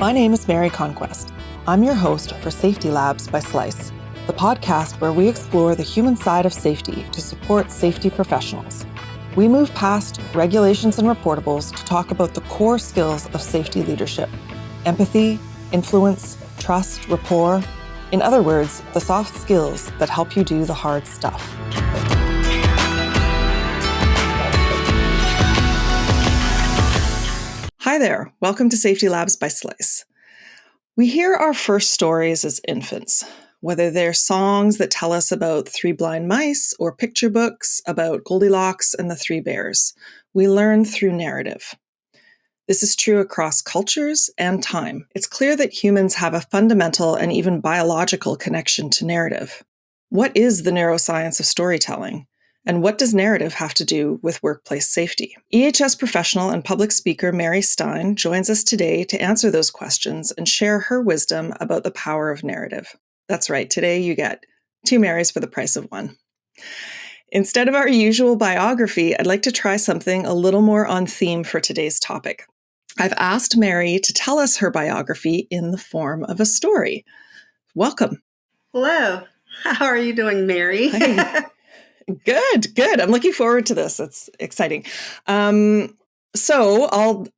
My name is Mary Conquest. I'm your host for Safety Labs by Slice, the podcast where we explore the human side of safety to support safety professionals. We move past regulations and reportables to talk about the core skills of safety leadership: empathy, influence, trust, rapport. In other words, the soft skills that help you do the hard stuff. Hi there, welcome to Safety Labs by Slice. We hear our first stories as infants, whether they're songs that tell us about three blind mice or picture books about Goldilocks and the Three Bears. We learn through narrative. This is true across cultures and time. It's clear that humans have a fundamental and even biological connection to narrative. What is the neuroscience of storytelling? And what does narrative have to do with workplace safety? EHS professional and public speaker Mary Stine joins us today to answer those questions and share her wisdom about the power of narrative. That's right, today you get two Marys for the price of one. Instead of our usual biography, I'd like to try something a little more on theme for today's topic. I've asked Mary to tell us her biography in the form of a story. Welcome. Hello. How are you doing, Mary? Hi. Good. I'm looking forward to this. It's exciting. So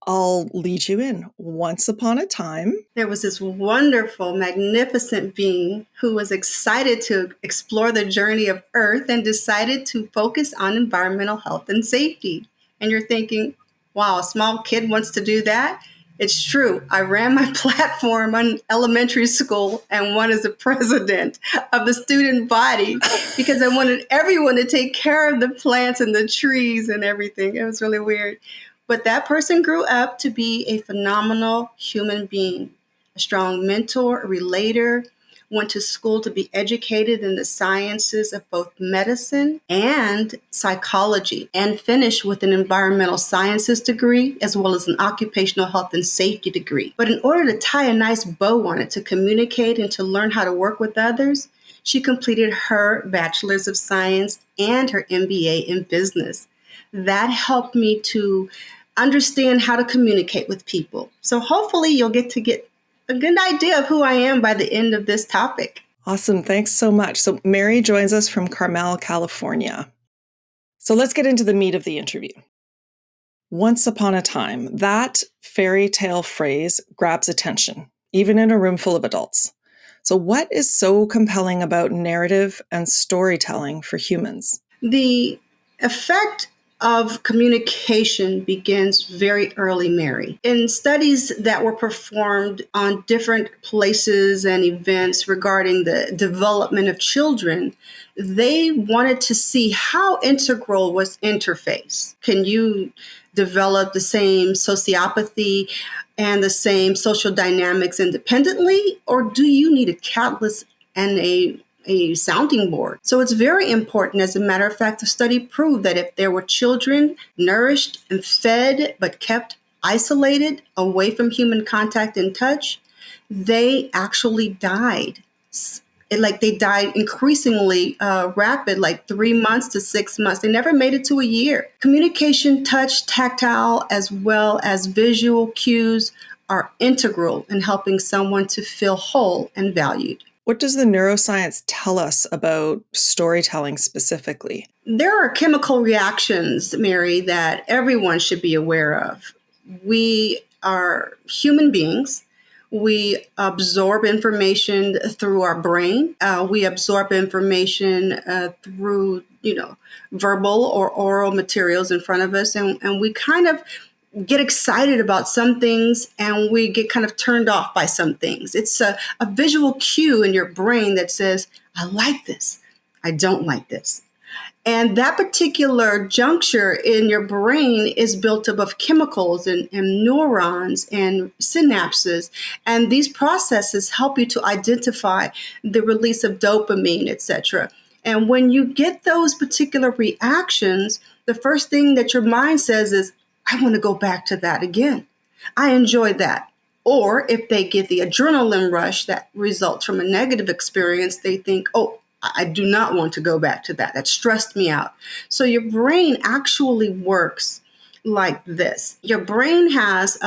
I'll lead you in. Once upon a time, there was this wonderful, magnificent being who was excited to explore the journey of Earth and decided to focus on environmental health and safety. And you're thinking, wow, a small kid wants to do that? It's true. I ran my platform on elementary school and won as the president of the student body because I wanted everyone to take care of the plants and the trees and everything. It was really weird. But that person grew up to be a phenomenal human being, a strong mentor, a relator, went to school to be educated in the sciences of both medicine and psychology, and finished with an environmental sciences degree as well as an occupational health and safety degree. But in order to tie a nice bow on it, to communicate and to learn how to work with others, she completed her bachelor's of science and her MBA in business. That helped me to understand how to communicate with people. So hopefully you'll get a good idea of who I am by the end of this topic. Awesome. Thanks so much. So Mary joins us from Carmel, California. So let's get into the meat of the interview. Once upon a time, that fairy tale phrase grabs attention, even in a room full of adults. So what is so compelling about narrative and storytelling for humans? The effect of communication begins very early, Mary. In studies that were performed on different places and events regarding the development of children, they wanted to see how integral was interface. Can you develop the same sociopathy and the same social dynamics independently, or do you need a catalyst and a sounding board? So it's very important. As a matter of fact, the study proved that if there were children nourished and fed but kept isolated away from human contact and touch, they actually died. They died increasingly rapid, like 3 months to 6 months. They never made it to a year. Communication, touch, tactile, as well as visual cues are integral in helping someone to feel whole and valued. What does the neuroscience tell us about storytelling specifically? There are chemical reactions, Mary, that everyone should be aware of. We are human beings. We absorb information through our brain. We absorb information through, verbal or oral materials in front of us. And we kind of get excited about some things and we get kind of turned off by some things. It's a visual cue in your brain that says, I like this, I don't like this. And that particular juncture in your brain is built up of chemicals and neurons and synapses. And these processes help you to identify the release of dopamine, etc. And when you get those particular reactions, the first thing that your mind says is, I want to go back to that again. I enjoyed that. Or if they get the adrenaline rush that results from a negative experience, they think, oh, I do not want to go back to that. That stressed me out. So your brain actually works like this. Your brain has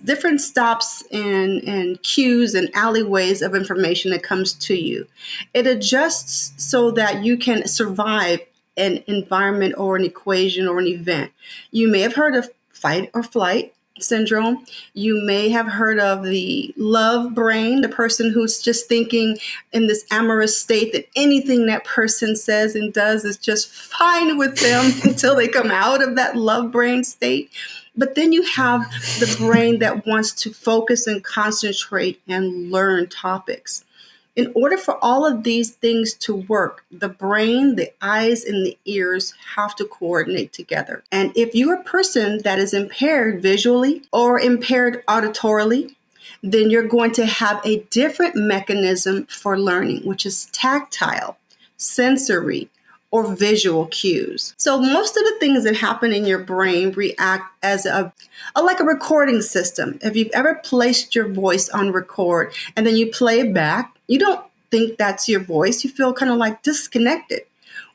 different stops and cues and alleyways of information that comes to you. It adjusts so that you can survive an environment or an equation or an event. You may have heard of fight or flight syndrome. You may have heard of the love brain, the person who's just thinking in this amorous state that anything that person says and does is just fine with them until they come out of that love brain state. But then you have the brain that wants to focus and concentrate and learn topics. In order for all of these things to work, the brain, the eyes, and the ears have to coordinate together. And if you're a person that is impaired visually or impaired auditorily, then you're going to have a different mechanism for learning, which is tactile, sensory, or visual cues. So most of the things that happen in your brain react as like a recording system. If you've ever placed your voice on record and then you play it back, you don't think that's your voice. You feel kind of like disconnected.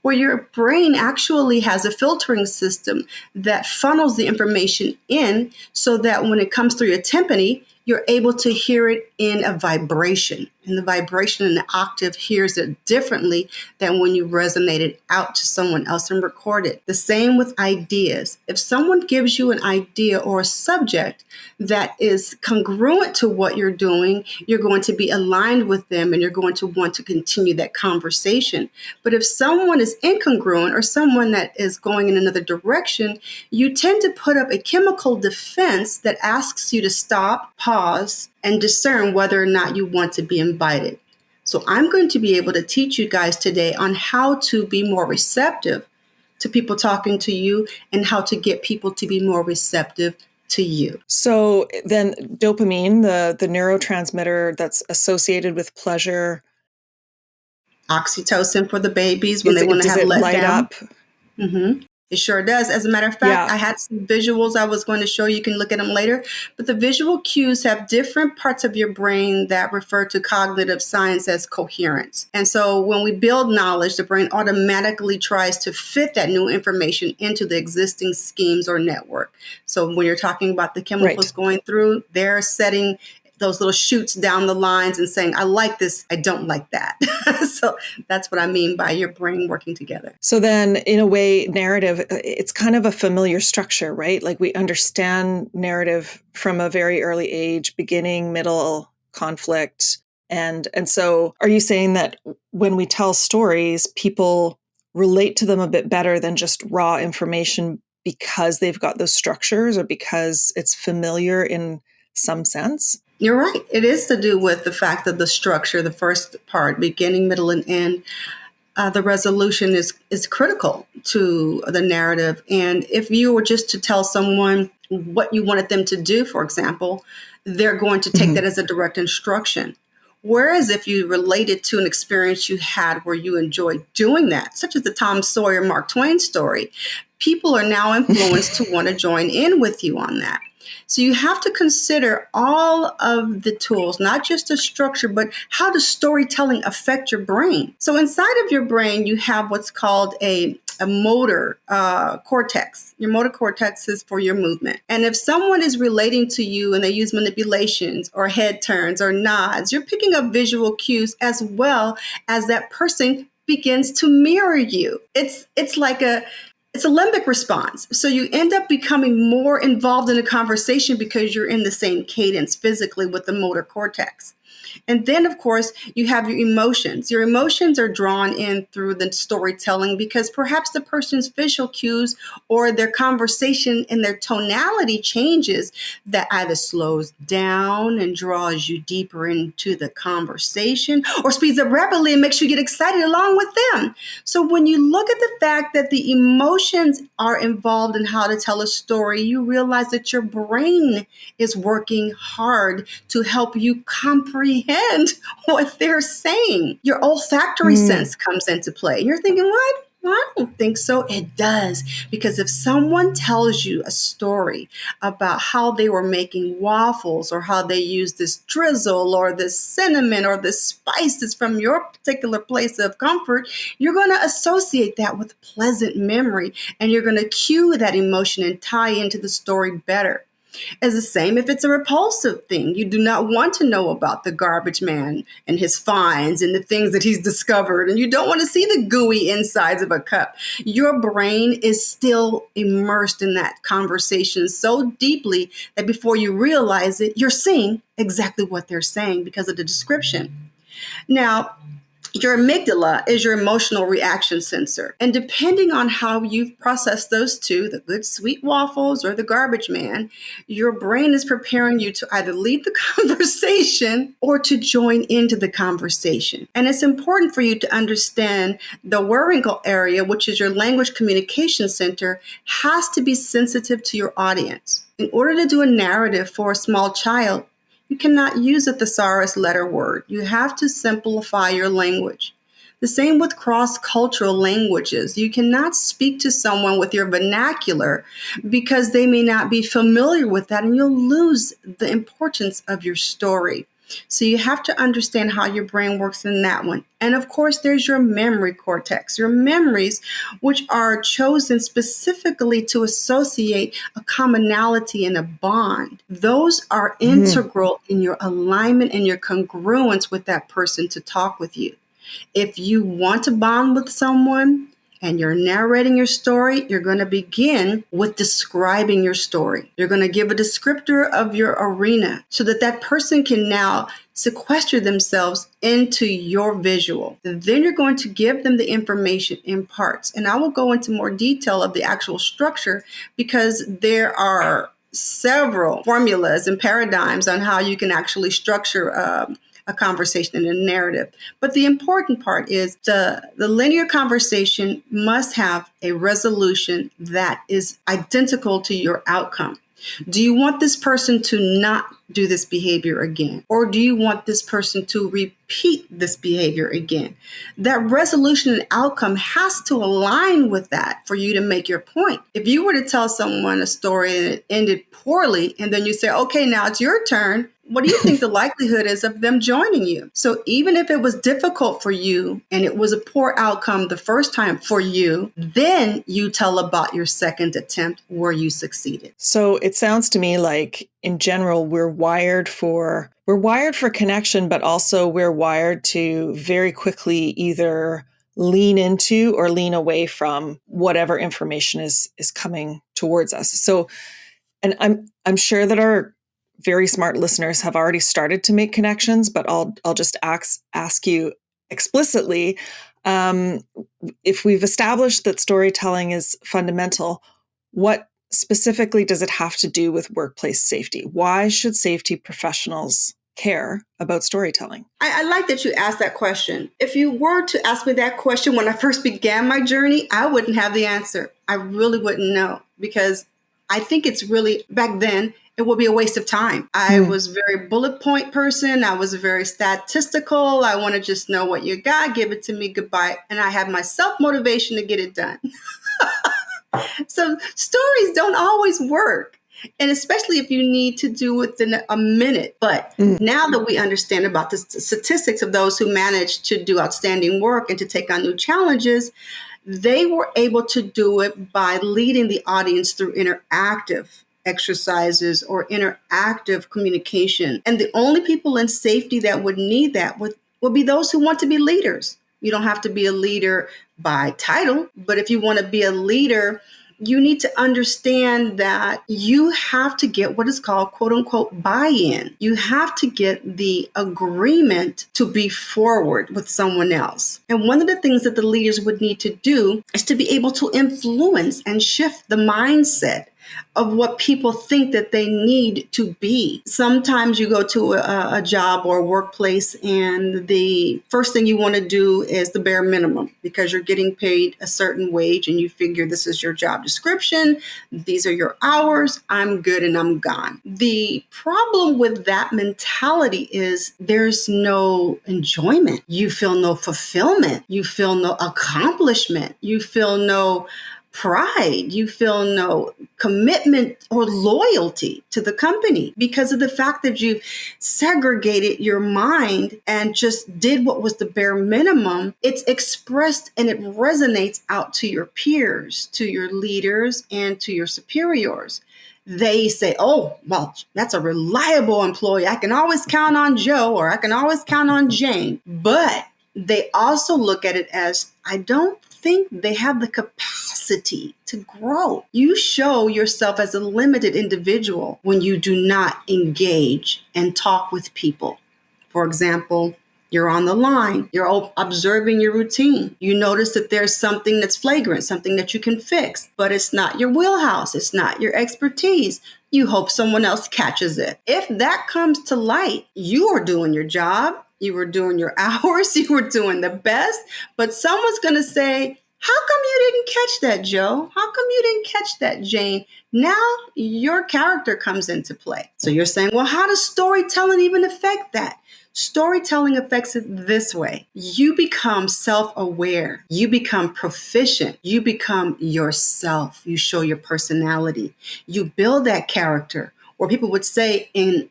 Where your brain actually has a filtering system that funnels the information in so that when it comes through your tympani, you're able to hear it in a vibration. And the vibration in the octave hears it differently than when you resonate it out to someone else and record it. The same with ideas. If someone gives you an idea or a subject that is congruent to what you're doing, you're going to be aligned with them and you're going to want to continue that conversation. But if someone is incongruent or someone that is going in another direction, you tend to put up a chemical defense that asks you to stop, pause, and discern whether or not you want to be invited. So I'm going to be able to teach you guys today on how to be more receptive to people talking to you and how to get people to be more receptive to you. So then dopamine, the neurotransmitter that's associated with pleasure. Oxytocin for the babies when they want to Does have it let light down. up? Mm-hmm. It sure does. As a matter of fact, Yeah. I had some visuals I was going to show you. You can look at them later. But the visual cues have different parts of your brain that refer to cognitive science as coherence. And so when we build knowledge, the brain automatically tries to fit that new information into the existing schemes or network. So when you're talking about the chemicals going through, they're setting those little shoots down the lines and saying, I like this, I don't like that. So that's what I mean by your brain working together. So then in a way, narrative, it's kind of a familiar structure, right? Like we understand narrative from a very early age, beginning, middle, conflict. And so are you saying that when we tell stories, people relate to them a bit better than just raw information because they've got those structures or because it's familiar in some sense? You're right. It is to do with the fact that the structure, the first part, beginning, middle, and end, the resolution is critical to the narrative. And if you were just to tell someone what you wanted them to do, for example, they're going to take that as a direct instruction. Whereas if you relate it to an experience you had where you enjoyed doing that, such as the Tom Sawyer Mark Twain story, people are now influenced to want to join in with you on that. So you have to consider all of the tools, not just the structure, but how does storytelling affect your brain? So inside of your brain, you have what's called a motor cortex. Your motor cortex is for your movement. And if someone is relating to you and they use manipulations or head turns or nods, you're picking up visual cues as well as that person begins to mirror you. It's like it's a limbic response. So you end up becoming more involved in a conversation because you're in the same cadence physically with the motor cortex. And then, of course, you have your emotions. Your emotions are drawn in through the storytelling because perhaps the person's visual cues or their conversation and their tonality changes that either slows down and draws you deeper into the conversation or speeds up rapidly and makes you get excited along with them. So when you look at the fact that the emotions are involved in how to tell a story, you realize that your brain is working hard to help you comprehend what they're saying. Your olfactory sense comes into play. You're thinking, what? I don't think so. It does. Because if someone tells you a story about how they were making waffles or how they used this drizzle or this cinnamon or this spices from your particular place of comfort, you're going to associate that with pleasant memory and you're going to cue that emotion and tie into the story better. As the same if it's a repulsive thing. You do not want to know about the garbage man and his finds and the things that he's discovered, and you don't want to see the gooey insides of a cup. Your brain is still immersed in that conversation so deeply that before you realize it, you're seeing exactly what they're saying because of the description. Now, your amygdala is your emotional reaction sensor. And depending on how you've processed those two, the good sweet waffles or the garbage man, your brain is preparing you to either lead the conversation or to join into the conversation. And it's important for you to understand the Warringal area, which is your language communication center, has to be sensitive to your audience. In order to do a narrative for a small child, you cannot use a thesaurus letter word. You have to simplify your language. The same with cross-cultural languages. You cannot speak to someone with your vernacular because they may not be familiar with that, and you'll lose the importance of your story. So you have to understand how your brain works in that one. And of course, there's your memory cortex, your memories, which are chosen specifically to associate a commonality and a bond. Those are integral in your alignment and your congruence with that person to talk with you. If you want to bond with someone and you're narrating your story, you're going to begin with describing your story. You're going to give a descriptor of your arena so that that person can now sequester themselves into your visual. Then you're going to give them the information in parts. And I will go into more detail of the actual structure because there are several formulas and paradigms on how you can actually structure a conversation and a narrative. But the important part is the linear conversation must have a resolution that is identical to your outcome. Do you want this person to not do this behavior again? Or do you want this person to repeat this behavior again? That resolution and outcome has to align with that for you to make your point. If you were to tell someone a story and it ended poorly, and then you say, okay, now it's your turn, what do you think the likelihood is of them joining you? So even if it was difficult for you and it was a poor outcome the first time for you, then you tell about your second attempt where you succeeded. So it sounds to me like in general, we're wired for connection, but also we're wired to very quickly either lean into or lean away from whatever information is coming towards us. So, and I'm sure that our very smart listeners have already started to make connections, but I'll just ask you explicitly, if we've established that storytelling is fundamental, what specifically does it have to do with workplace safety? Why should safety professionals care about storytelling? I like that you asked that question. If you were to ask me that question when I first began my journey, I wouldn't have the answer. I really wouldn't know because I think it's really, back then, it would be a waste of time. I was a very bullet point person. I was very statistical. I want to just know what you got, give it to me, goodbye. And I have my self-motivation to get it done. So stories don't always work. And especially if you need to do within a minute. But now that we understand about the statistics of those who manage to do outstanding work and to take on new challenges, they were able to do it by leading the audience through interactive exercises or interactive communication. And the only people in safety that would need that would be those who want to be leaders. You don't have to be a leader by title, but if you want to be a leader, you need to understand that you have to get what is called, quote unquote, buy-in. You have to get the agreement to be forward with someone else. And one of the things that the leaders would need to do is to be able to influence and shift the mindset of what people think that they need to be. Sometimes you go to a job or a workplace and the first thing you want to do is the bare minimum because you're getting paid a certain wage and you figure this is your job description, these are your hours, I'm good and I'm gone. The problem with that mentality is there's no enjoyment. You feel no fulfillment. You feel no accomplishment. You feel no pride. You feel no commitment or loyalty to the company because of the fact that you've segregated your mind and just did what was the bare minimum. It's expressed and it resonates out to your peers, to your leaders, and to your superiors. They say, oh, well, that's a reliable employee. I can always count on Joe or I can always count on Jane. But they also look at it as, I don't think they have the capacity to grow. You show yourself as a limited individual when you do not engage and talk with people. For example, you're on the line, you're observing your routine. You notice that there's something that's flagrant, something that you can fix, but it's not your wheelhouse, it's not your expertise. You hope someone else catches it. If that comes to light, you are doing your job, you were doing your hours, you were doing the best, but someone's going to say, how come you didn't catch that, Joe? How come you didn't catch that, Jane? Now your character comes into play. So you're saying, well, how does storytelling even affect that? Storytelling affects it this way. You become self-aware. You become proficient. You become yourself. You show your personality. You build that character. Or people would say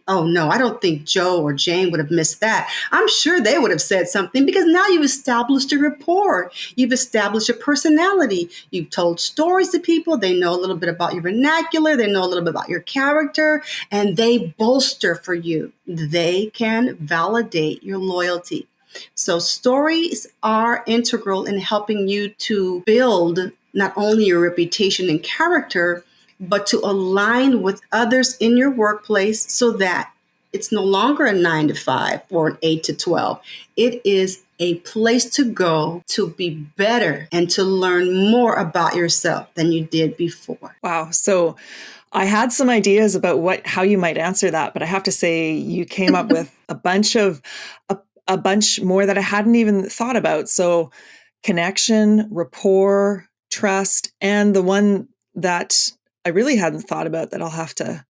oh no, I don't think Joe or Jane would have missed that. I'm sure they would have said something because now you've established a rapport. You've established a personality. You've told stories to people. They know a little bit about your vernacular. They know a little bit about your character and they bolster for you. They can validate your loyalty. So stories are integral in helping you to build not only your reputation and character, but to align with others in your workplace so that it's no longer a 9 to 5 or an 8 to 12. It is a place to go to be better and to learn more about yourself than you did before. Wow. So I had some ideas about how you might answer that, but I have to say you came up with a bunch more that I hadn't even thought about. So connection, rapport, trust, and the one that I really hadn't thought about that I'll have to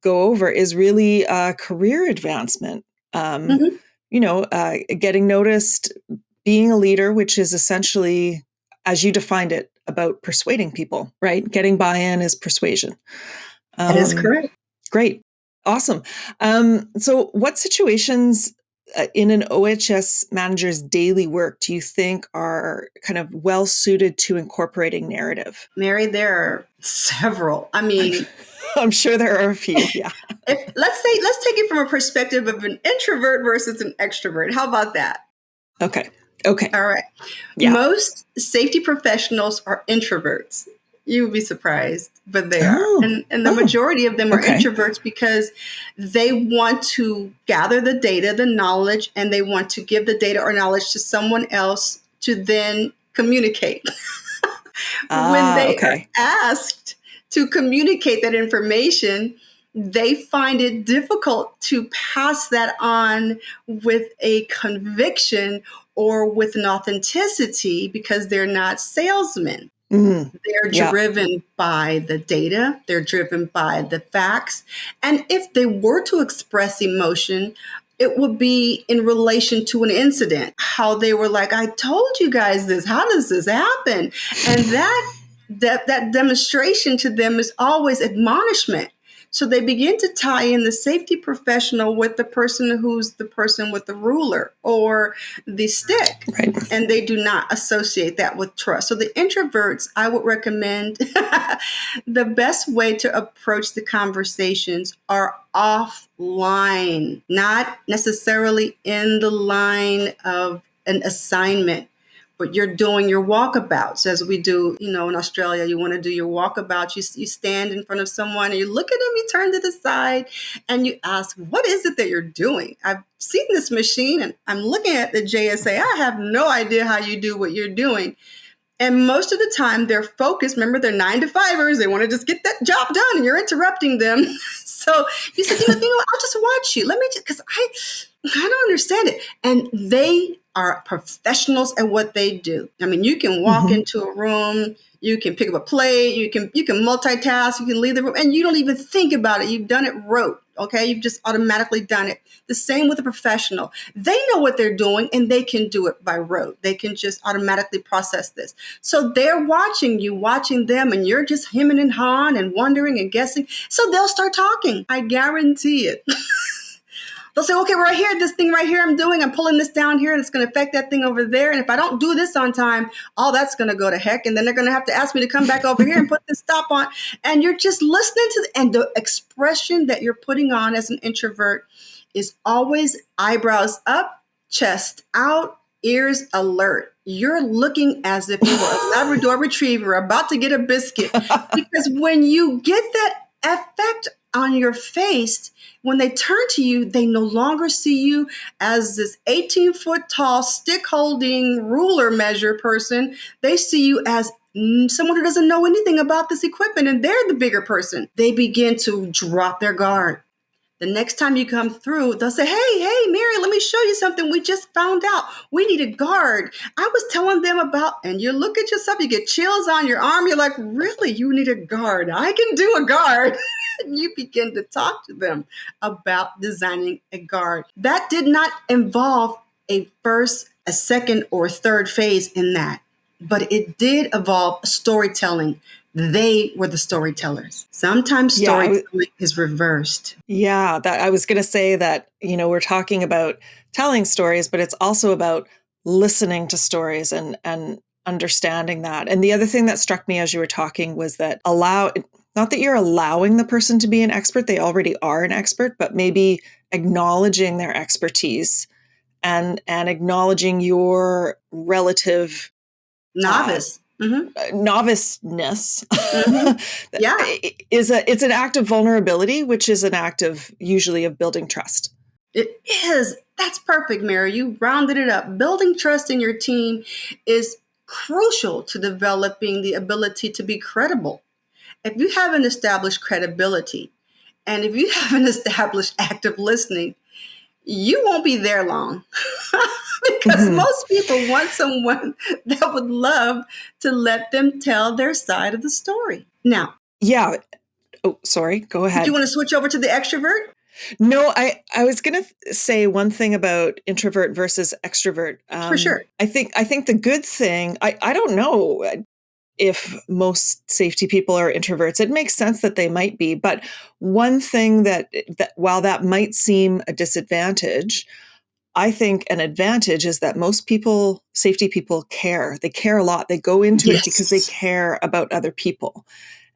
go over is really career advancement. Mhm. Getting noticed, being a leader, which is essentially, as you defined it, about persuading people, right? Getting buy-in is persuasion. That is correct. Great. Awesome. So what situations in an OHS manager's daily work do you think are kind of well suited to incorporating narrative? Mary, there are several. I mean, I'm sure there are a few. Yeah. let's take it from a perspective of an introvert versus an extrovert. How about that? Okay. All right. Yeah. Most safety professionals are introverts. You would be surprised, but they are. And the majority of them are introverts because they want to gather the data, the knowledge, and they want to give the data or knowledge to someone else to then communicate. When they are asked to communicate that information, they find it difficult to pass that on with a conviction or with an authenticity because they're not salesmen. They're driven by the data. They're driven by the facts. And if they were to express emotion, it would be in relation to an incident, how they were like, I told you guys this. How does this happen? And that demonstration to them is always admonishment. So they begin to tie in the safety professional with the person who's the person with the ruler or the stick. Right. And they do not associate that with trust. So the introverts, I would recommend the best way to approach the conversations are offline, not necessarily in the line of an assignment. But you're doing your walkabouts as we do, in Australia. You want to do your walkabout. You stand in front of someone and you look at them, you turn to the side and you ask, what is it that you're doing? I've seen this machine and I'm looking at the JSA. I have no idea how you do what you're doing. And most of the time they're focused. Remember, they're 9 to 5ers. They want to just get that job done and you're interrupting them. So you said, I'll just watch you. Let me just, because I don't understand it. And they are professionals at what they do. I mean, you can walk into a room, you can pick up a plate, you can multitask, you can leave the room, and you don't even think about it. You've done it rote. Okay, you've just automatically done it. The same with a professional. They know what they're doing and they can do it by rote. They can just automatically process this. So they're watching you, watching them, and you're just hemming and hawing and wondering and guessing. So they'll start talking. I guarantee it. They'll say, okay, right here, this thing right here I'm doing, I'm pulling this down here and it's going to affect that thing over there. And if I don't do this on time, all that's going to go to heck. And then they're going to have to ask me to come back over here and put this stop on. And you're just listening to, and the expression that you're putting on as an introvert is always eyebrows up, chest out, ears alert. You're looking as if you were a Labrador retriever about to get a biscuit. Because when you get that effect on your face, when they turn to you, they no longer see you as this 18-foot tall, stick holding, ruler measure person. They see you as someone who doesn't know anything about this equipment, and they're the bigger person. They begin to drop their guard. The next time you come through, they'll say, hey, Mary, let me show you something we just found out. We need a guard. I was telling them about, and you look at yourself, you get chills on your arm. You're like, really? You need a guard? I can do a guard. And you begin to talk to them about designing a guard. That did not involve a first, a second, or third phase in that, but it did involve storytelling. They were the storytellers. Sometimes storytelling is reversed. Yeah, that I was going to say that, we're talking about telling stories, but it's also about listening to stories and understanding that. And the other thing that struck me as you were talking was that not that you're allowing the person to be an expert, they already are an expert, but maybe acknowledging their expertise and acknowledging your relative noviceness. Yeah. It's an act of vulnerability, which is an act of usually of building trust. It is. That's perfect, Mary. You rounded it up. Building trust in your team is crucial to developing the ability to be credible. If you haven't established credibility, and if you haven't established active listening, you won't be there long. Because most people want someone that would love to let them tell their side of the story. Now. Yeah. Oh, sorry. Go ahead. Do you want to switch over to the extrovert? No, I was going to say one thing about introvert versus extrovert. For sure. I think the good thing, I don't know if most safety people are introverts. It makes sense that they might be. But one thing that while that might seem a disadvantage, I think an advantage is that most people, safety people, care. They care a lot. They go into it because they care about other people.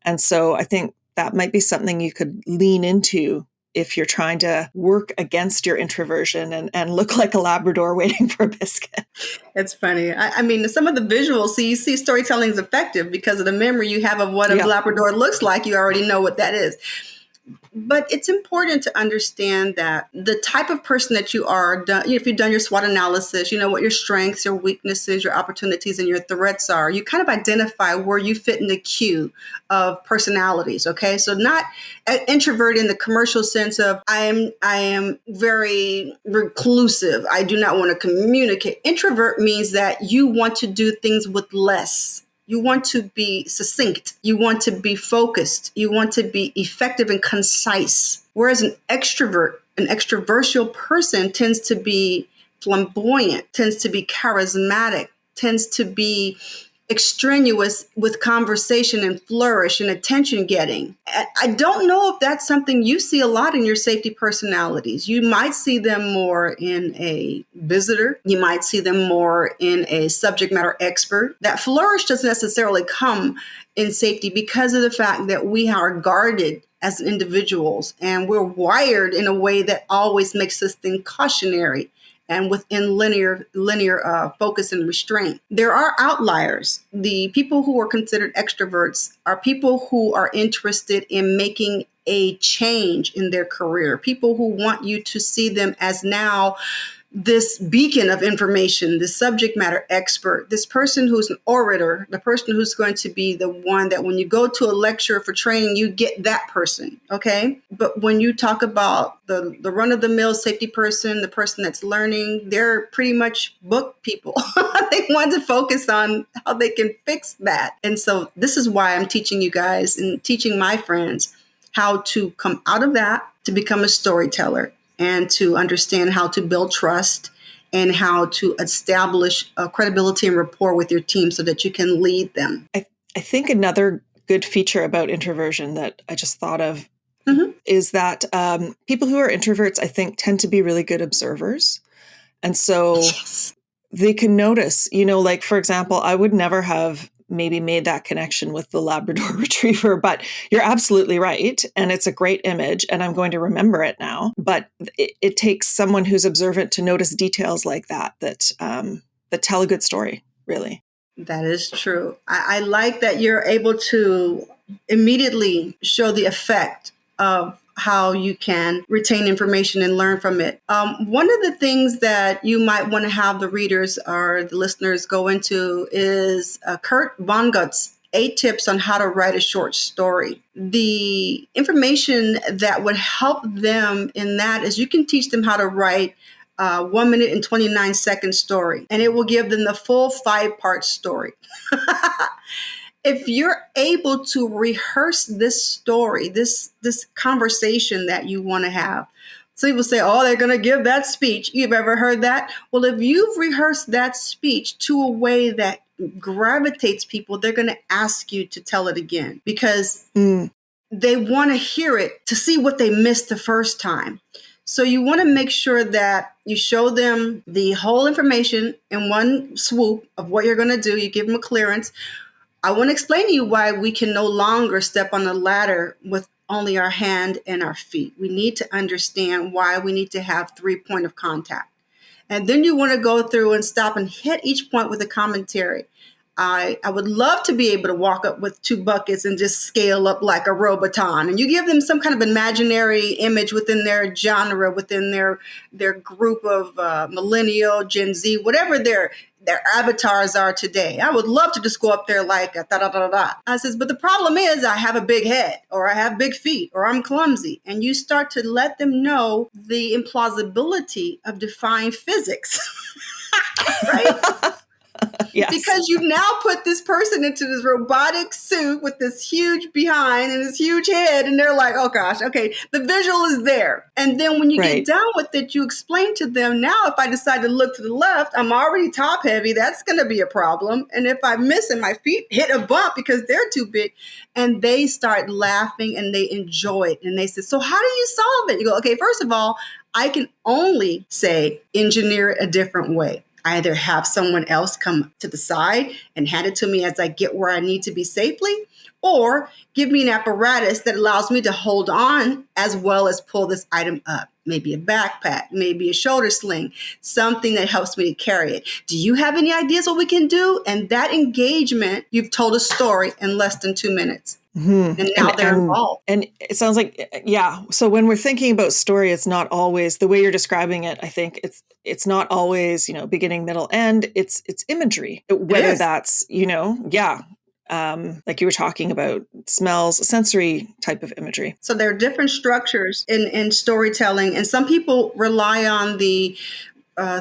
And so I think that might be something you could lean into if you're trying to work against your introversion and look like a Labrador waiting for a biscuit. It's funny. I mean, some of the visuals, you see storytelling is effective because of the memory you have of what a Labrador looks like. You already know what that is. But it's important to understand that the type of person that you are, if you've done your SWOT analysis, you know what your strengths, your weaknesses, your opportunities, and your threats are. You kind of identify where you fit in the queue of personalities. Okay, so not an introvert in the commercial sense of I am very reclusive. I do not want to communicate. Introvert means that you want to do things with less. You want to be succinct. You want to be focused. You want to be effective and concise. Whereas an extroversial person tends to be flamboyant, tends to be charismatic, tends to be extraneous with conversation and flourish and attention getting. I don't know if that's something you see a lot in your safety personalities. You might see them more in a visitor. You might see them more in a subject matter expert. That flourish doesn't necessarily come in safety because of the fact that we are guarded as individuals and we're wired in a way that always makes us think cautionary and within linear focus and restraint. There are outliers. The people who are considered extroverts are people who are interested in making a change in their career, people who want you to see them as now this beacon of information, this subject matter expert, this person who's an orator, the person who's going to be the one that when you go to a lecture for training, you get that person, okay? But when you talk about the run-of-the-mill safety person, the person that's learning, they're pretty much book people. They want to focus on how they can fix that. And so this is why I'm teaching you guys and teaching my friends how to come out of that to become a storyteller, and to understand how to build trust and how to establish credibility and rapport with your team so that you can lead them. I think another good feature about introversion that I just thought of is that people who are introverts, I think, tend to be really good observers. And so they can notice, like, for example, I would never have maybe made that connection with the Labrador Retriever, but you're absolutely right. And it's a great image and I'm going to remember it now. But it takes someone who's observant to notice details like that tell a good story, really. That is true. I like that you're able to immediately show the effect of how you can retain information and learn from it. One of the things that you might want to have the readers or the listeners go into is Kurt Vonnegut's 8 tips on how to write a short story. The information that would help them in that is you can teach them how to write 1 minute and 29 second story, and it will give them the full 5-part story. If you're able to rehearse this story, this conversation that you want to have, so people say, oh, they're going to give that speech. You've ever heard that? Well, if you've rehearsed that speech to a way that gravitates people, they're going to ask you to tell it again because they want to hear it to see what they missed the first time. So you want to make sure that you show them the whole information in one swoop of what you're going to do. You give them a clearance. I want to explain to you why we can no longer step on a ladder with only our hand and our feet. We need to understand why we need to have 3 points of contact. And then you want to go through and stop and hit each point with a commentary. I would love to be able to walk up with 2 buckets and just scale up like a Roboton. And you give them some kind of imaginary image within their genre, within their group of millennial, Gen Z, whatever their avatars are today. I would love to just go up there like a da-da-da-da-da. I says, but the problem is I have a big head, or I have big feet, or I'm clumsy. And you start to let them know the implausibility of defying physics, right? Yes. Because you've now put this person into this robotic suit with this huge behind and this huge head, and they're like, oh gosh, okay, the visual is there. And then when you get down with it, you explain to them, now if I decide to look to the left, I'm already top heavy, that's going to be a problem. And if I miss and my feet hit a bump because they're too big, and they start laughing and they enjoy it. And they say, so how do you solve it? You go, okay, first of all, I can only say engineer it a different way. Either have someone else come to the side and hand it to me as I get where I need to be safely, or give me an apparatus that allows me to hold on as well as pull this item up. Maybe a backpack, maybe a shoulder sling, something that helps me to carry it. Do you have any ideas what we can do? And that engagement, you've told a story in less than 2 minutes. Mm-hmm. And now they're involved. And it sounds like, yeah. So when we're thinking about story, it's not always the way you're describing it. I think it's not always, beginning, middle, end. It's imagery, whether that's, like you were talking about, smells, sensory type of imagery. So there are different structures in storytelling. And some people rely on the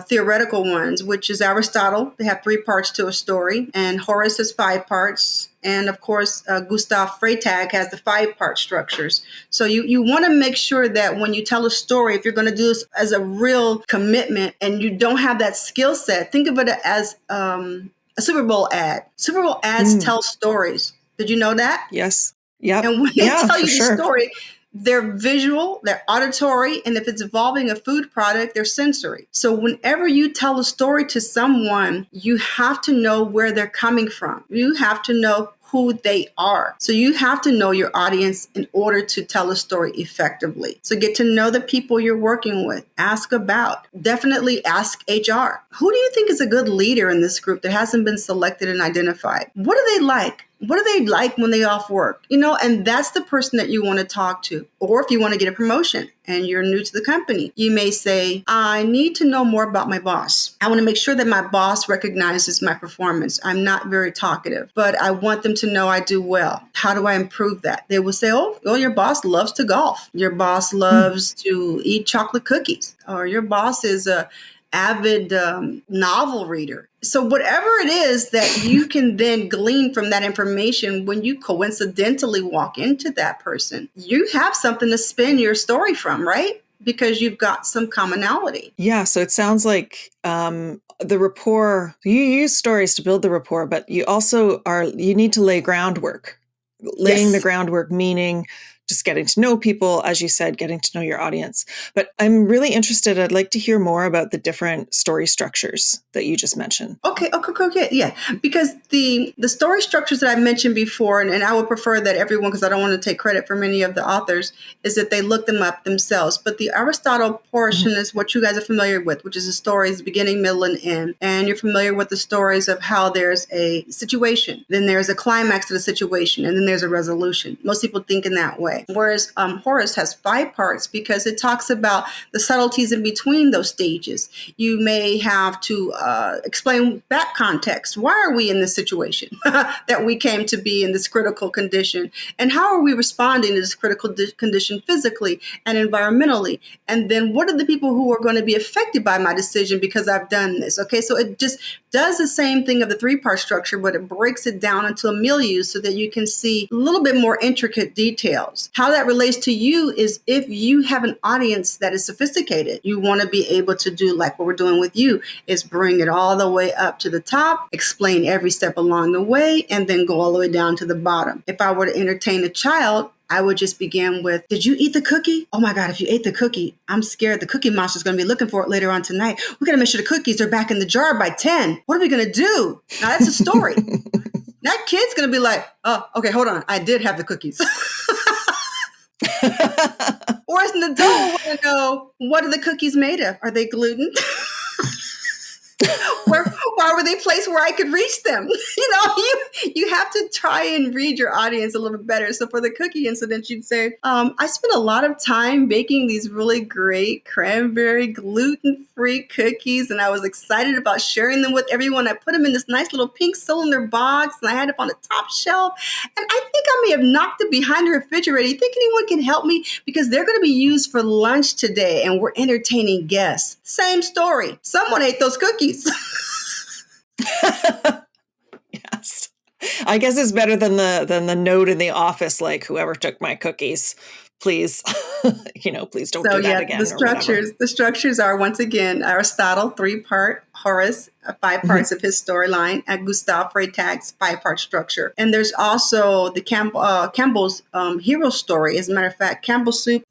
theoretical ones, which is Aristotle. They have 3 parts to a story, and Horace has 5 parts. And of course, Gustav Freytag has the 5-part structures. So you want to make sure that when you tell a story, if you're going to do this as a real commitment and you don't have that skill set, think of it as a Super Bowl ad. Super Bowl ads tell stories. Did you know that? Yes. Yeah. And when they tell you the story, they're visual, they're auditory, and if it's involving a food product, they're sensory. So whenever you tell a story to someone, you have to know where they're coming from. You have to know who they are. So you have to know your audience in order to tell a story effectively. So get to know the people you're working with. Ask about. Definitely ask HR. Who do you think is a good leader in this group that hasn't been selected and identified? What do they like? What do they like when they off work? You know, and that's the person that you want to talk to. Or if you want to get a promotion and you're new to the company, you may say, I need to know more about my boss. I want to make sure that my boss recognizes my performance. I'm not very talkative, but I want them to know I do well. How do I improve that? They will say, oh, your boss loves to golf. Your boss loves to eat chocolate cookies. Or your boss is a avid novel reader. So whatever it is that you can then glean from that information, when you coincidentally walk into that person, you have something to spin your story from, right? Because you've got some commonality. Yeah. So it sounds like the rapport, you use stories to build the rapport, but you need to lay groundwork. Laying the Yes. groundwork, meaning just getting to know people, as you said, getting to know your audience. But I'm really interested. I'd like to hear more about the different story structures that you just mentioned. Okay, yeah. Because the story structures that I mentioned before, and I would prefer that everyone, because I don't want to take credit for many of the authors, is that they look them up themselves. But the Aristotle portion is what you guys are familiar with, which is the stories beginning, middle, and end. And you're familiar with the stories of how there's a situation, then there's a climax to the situation, and then there's a resolution. Most people think in that way. Whereas Horace has 5 parts because it talks about the subtleties in between those stages. You may have to explain back context. Why are we in this situation that we came to be in this critical condition? And how are we responding to this critical condition physically and environmentally? And then what are the people who are going to be affected by my decision because I've done this? Okay, so it just does the same thing of the 3-part structure, but it breaks it down into a milieu so that you can see a little bit more intricate details. How that relates to you is if you have an audience that is sophisticated, you want to be able to do like what we're doing with you, is bring it all the way up to the top, explain every step along the way, and then go all the way down to the bottom. If I were to entertain a child, I would just begin with, did you eat the cookie? Oh my God, if you ate the cookie, I'm scared the cookie monster's going to be looking for it later on tonight. We got to make sure the cookies are back in the jar by 10. What are we going to do? Now that's a story. That kid's going to be like, oh, okay, hold on. I did have the cookies. Or as an adult, want to know, what are the cookies made of? Are they gluten? Why were they placed where I could reach them? You have to try and read your audience a little bit better. So for the cookie incident, you'd say, I spent a lot of time baking these really great cranberry gluten-free cookies, and I was excited about sharing them with everyone. I put them in this nice little pink cylinder box, and I had it on the top shelf. And I think I may have knocked it behind the refrigerator. You think anyone can help me? Because they're going to be used for lunch today, and we're entertaining guests. Same story. Someone ate those cookies. Yes. I guess it's better than the note in the office, like, whoever took my cookies, please, please don't do that again. The structures are, once again, Aristotle, 3-part, Horace, 5 parts of his storyline, and Gustave Freytag's 5-part structure. And there's also the Campbell's hero story. As a matter of fact, Campbell Soup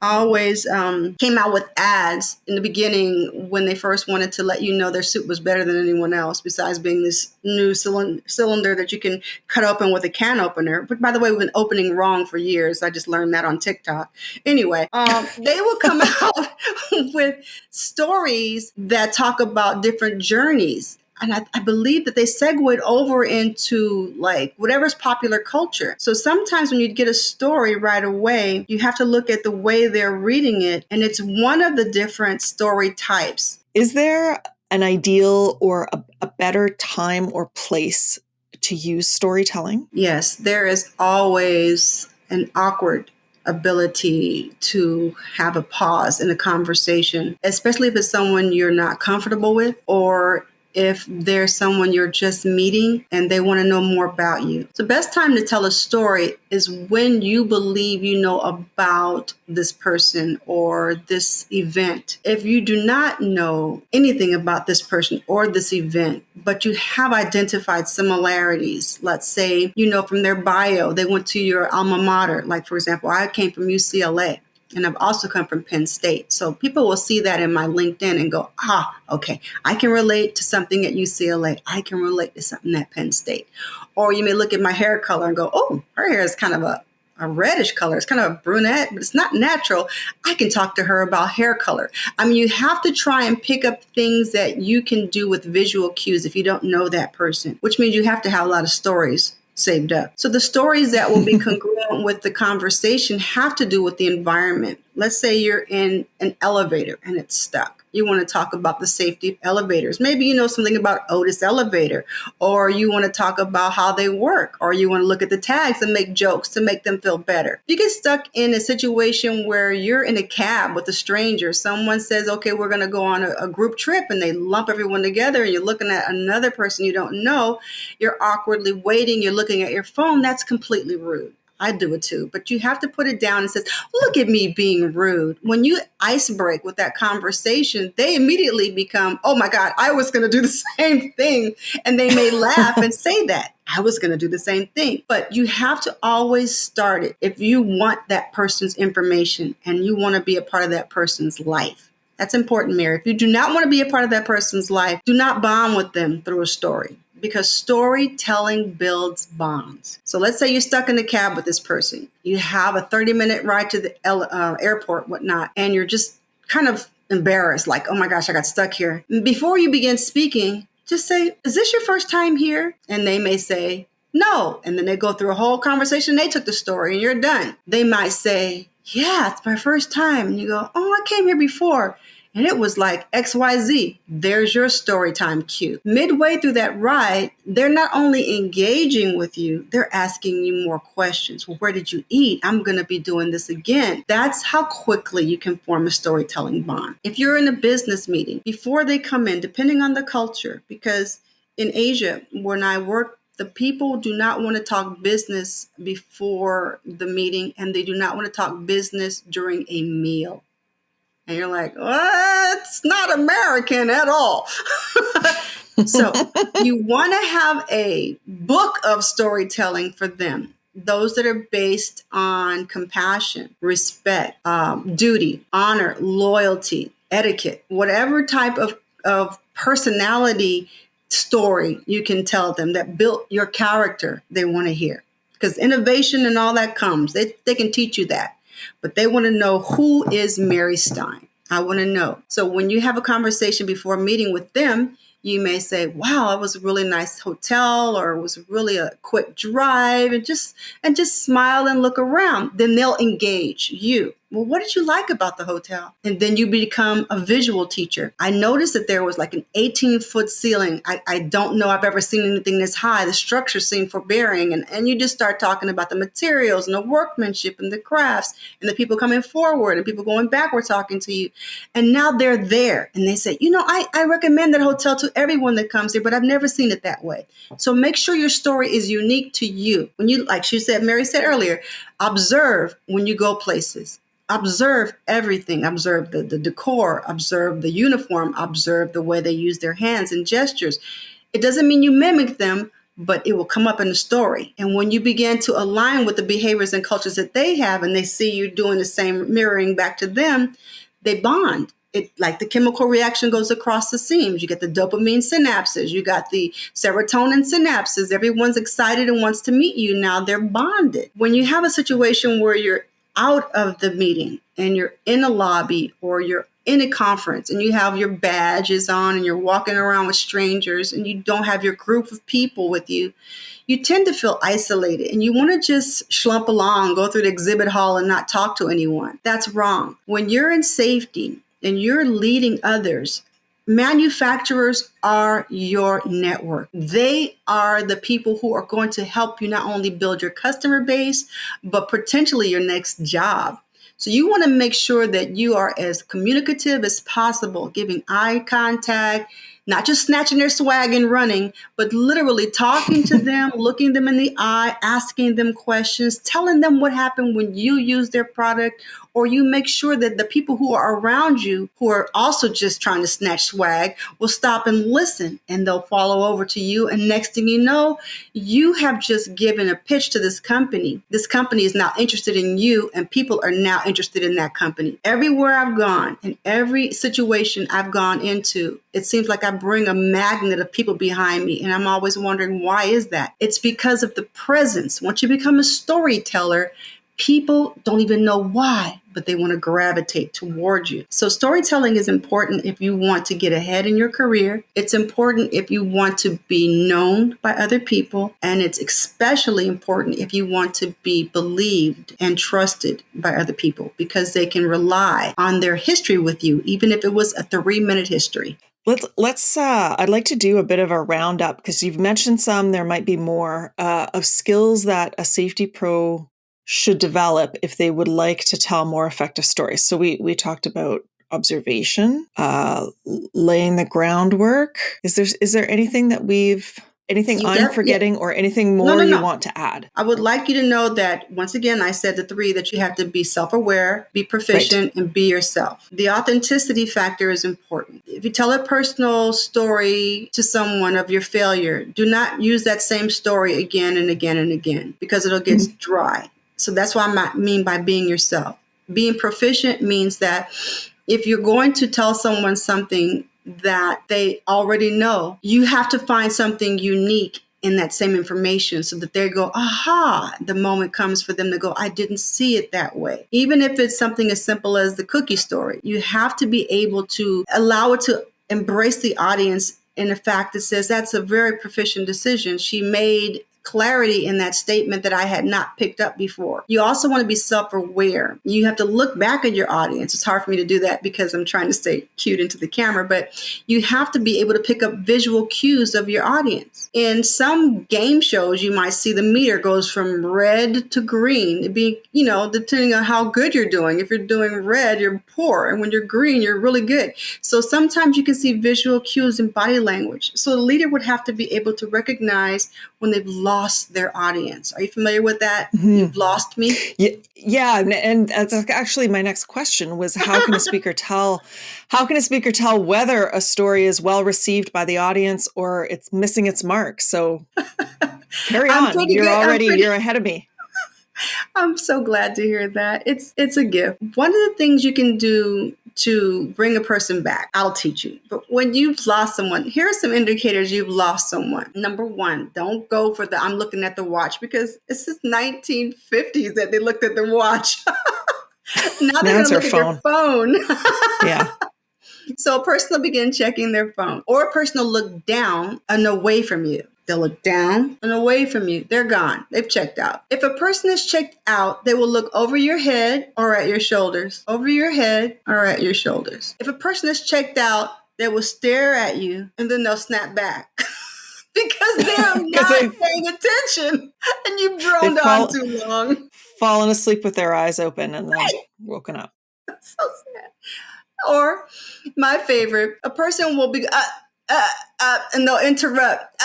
always came out with ads in the beginning when they first wanted to let you know their soup was better than anyone else, besides being this new cylinder that you can cut open with a can opener. But by the way, we've been opening wrong for years. I just learned that on TikTok. Anyway, they will come out with stories that talk about different journeys. And I believe that they segued over into like whatever's popular culture. So sometimes when you get a story right away, you have to look at the way they're reading it. And it's one of the different story types. Is there an ideal or a better time or place to use storytelling? Yes, there is always an awkward ability to have a pause in a conversation, especially if it's someone you're not comfortable with, or if there's someone you're just meeting and they want to know more about you. The best time to tell a story is when you believe you know about this person or this event. If you do not know anything about this person or this event, but you have identified similarities, let's say, from their bio, they went to your alma mater. Like, for example, I came from UCLA. And I've also come from Penn State. So people will see that in my LinkedIn and go, okay, I can relate to something at UCLA. I can relate to something at Penn State. Or you may look at my hair color and go, oh, her hair is kind of a reddish color. It's kind of a brunette, but it's not natural. I can talk to her about hair color. I mean, you have to try and pick up things that you can do with visual cues if you don't know that person, which means you have to have a lot of stories saved up. So the stories that will be congruent with the conversation have to do with the environment. Let's say you're in an elevator and it's stuck. You want to talk about the safety of elevators. Maybe you know something about Otis Elevator, or you want to talk about how they work, or you want to look at the tags and make jokes to make them feel better. You get stuck in a situation where you're in a cab with a stranger. Someone says, okay, we're going to go on a group trip, and they lump everyone together, and you're looking at another person you don't know. You're awkwardly waiting. You're looking at your phone. That's completely rude. I do it too, but you have to put it down and says, look at me being rude. When you ice break with that conversation, they immediately become, oh my God, I was going to do the same thing. And they may laugh and say that. I was going to do the same thing. But you have to always start it if you want that person's information and you want to be a part of that person's life. That's important, Mary. If you do not want to be a part of that person's life, do not bond with them through a story, because storytelling builds bonds. So let's say you're stuck in a cab with this person. You have a 30-minute ride to the airport, whatnot, and you're just kind of embarrassed, like, oh my gosh, I got stuck here. Before you begin speaking, just say, is this your first time here? And they may say, no. And then they go through a whole conversation. They took the story and you're done. They might say, yeah, it's my first time. And you go, oh, I came here before, and it was like XYZ. There's your story time cue. Midway through that ride, they're not only engaging with you, they're asking you more questions. Well, where did you eat? I'm going to be doing this again. That's how quickly you can form a storytelling bond. If you're in a business meeting, before they come in, depending on the culture, because in Asia, when I work, the people do not want to talk business before the meeting, and they do not want to talk business during a meal. And you're like, well, it's not American at all. So you want to have a book of storytelling for them. Those that are based on compassion, respect, duty, honor, loyalty, etiquette, whatever type of personality story you can tell them that built your character, they want to hear. Because innovation and all that comes. They can teach you that. But they want to know, who is Mary Stine? I want to know. So when you have a conversation before meeting with them, you may say, wow, it was a really nice hotel, or it was really a quick drive, and just smile and look around. Then they'll engage you. Well, what did you like about the hotel? And then you become a visual teacher. I noticed that there was like an 18-foot ceiling. I don't know I've ever seen anything this high. The structure seemed forbearing. And you just start talking about the materials and the workmanship and the crafts and the people coming forward and people going backward talking to you. And now they're there. And they say, I recommend that hotel to everyone that comes here, but I've never seen it that way. So make sure your story is unique to you. When you, like Mary said earlier, observe when you go places. Observe everything. Observe the decor, observe the uniform, observe the way they use their hands and gestures. It doesn't mean you mimic them, but it will come up in the story. And when you begin to align with the behaviors and cultures that they have, and they see you doing the same, mirroring back to them, they bond. It, like the chemical reaction goes across the seams. You get the dopamine synapses. You got the serotonin synapses. Everyone's excited and wants to meet you. Now they're bonded. When you have a situation where you're out of the meeting and you're in a lobby or you're in a conference and you have your badges on and you're walking around with strangers and you don't have your group of people with you, you tend to feel isolated and you want to just schlump along, go through the exhibit hall and not talk to anyone. That's wrong. When you're in safety and you're leading others, manufacturers are your network. They are the people who are going to help you not only build your customer base, but potentially your next job. So you want to make sure that you are as communicative as possible, giving eye contact, not just snatching their swag and running, but literally talking to them, looking them in the eye, asking them questions, telling them what happened when you use their product, or you make sure that the people who are around you, who are also just trying to snatch swag, will stop and listen, and they'll follow over to you. And next thing you know, you have just given a pitch to this company. This company is now interested in you, and people are now interested in that company. Everywhere I've gone, in every situation I've gone into, it seems like I bring a magnet of people behind me, and I'm always wondering, why is that? It's because of the presence. Once you become a storyteller, people don't even know why, but they want to gravitate toward you. So storytelling is important if you want to get ahead in your career. It's important if you want to be known by other people. And it's especially important if you want to be believed and trusted by other people, because they can rely on their history with you, even if it was a 3-minute history. I'd like to do a bit of a roundup, because you've mentioned some, there might be more, of skills that a safety pro should develop if they would like to tell more effective stories. So we talked about observation, laying the groundwork. Is there anything anything I'm forgetting, or anything more you want to add? I would like you to know that, once again, I said the 3, that you have to be self-aware, be proficient, and be yourself. The authenticity factor is important. If you tell a personal story to someone of your failure, do not use that same story again and again and again, because it'll get dry. So that's what I mean by being yourself. Being proficient means that if you're going to tell someone something that they already know, you have to find something unique in that same information, so that they go, aha, the moment comes for them to go, I didn't see it that way. Even if it's something as simple as the cookie story, you have to be able to allow it to embrace the audience in the fact that says, that's a very proficient decision. She made clarity in that statement that I had not picked up before. You also want to be self-aware. You have to look back at your audience. It's hard for me to do that because I'm trying to stay cute into the camera, but you have to be able to pick up visual cues of your audience. In some game shows, you might see the meter goes from red to green. It'd be, depending on how good you're doing. If you're doing red, you're poor. And when you're green, you're really good. So sometimes you can see visual cues in body language. So the leader would have to be able to recognize when they've lost their audience. Are you familiar with that? Mm-hmm. You've lost me? Yeah. And that's actually my next question was, how can a speaker tell whether a story is well received by the audience or it's missing its mark? So carry on. You're ahead of me. I'm so glad to hear that. It's a gift. One of the things you can do to bring a person back, I'll teach you. But when you've lost someone, here are some indicators you've lost someone. Number 1, don't go for I'm looking at the watch, because it's just 1950s that they looked at the watch. Now they're going to look at your phone. Yeah. So a person will begin checking their phone, or a person will look down and away from you. They'll look down and away from you. They're gone. They've checked out. If a person is checked out, they will look over your head or at your shoulders. Over your head or at your shoulders. If a person is checked out, they will stare at you and then they'll snap back. Because they're not paying attention and you've droned on too long. Fallen asleep with their eyes open and then woken up. That's so sad. Or my favorite, a person will be and they'll interrupt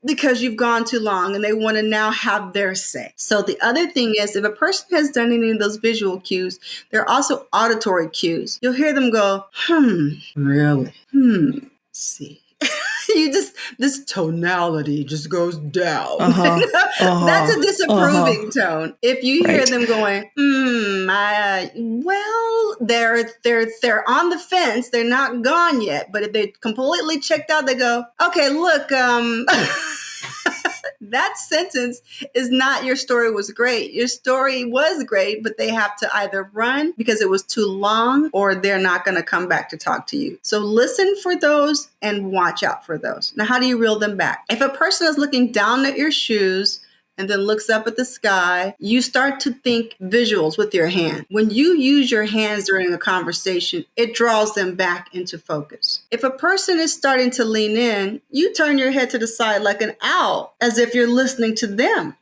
because you've gone too long and they want to now have their say. So the other thing is, if a person has done any of those visual cues, there are also auditory cues. You'll hear them go, really? See. This tonality just goes down. That's a disapproving tone. If you hear them going, they're on the fence. They're not gone yet. But if they completely checked out, they go, okay, look, that sentence is not your story was great. Your story was great, but they have to either run because it was too long or they're not going to come back to talk to you. So listen for those and watch out for those. Now, how do you reel them back? If a person is looking down at your shoes and then looks up at the sky, you start to think visuals with your hand. When you use your hands during a conversation, it draws them back into focus. If a person is starting to lean in, you turn your head to the side like an owl, as if you're listening to them.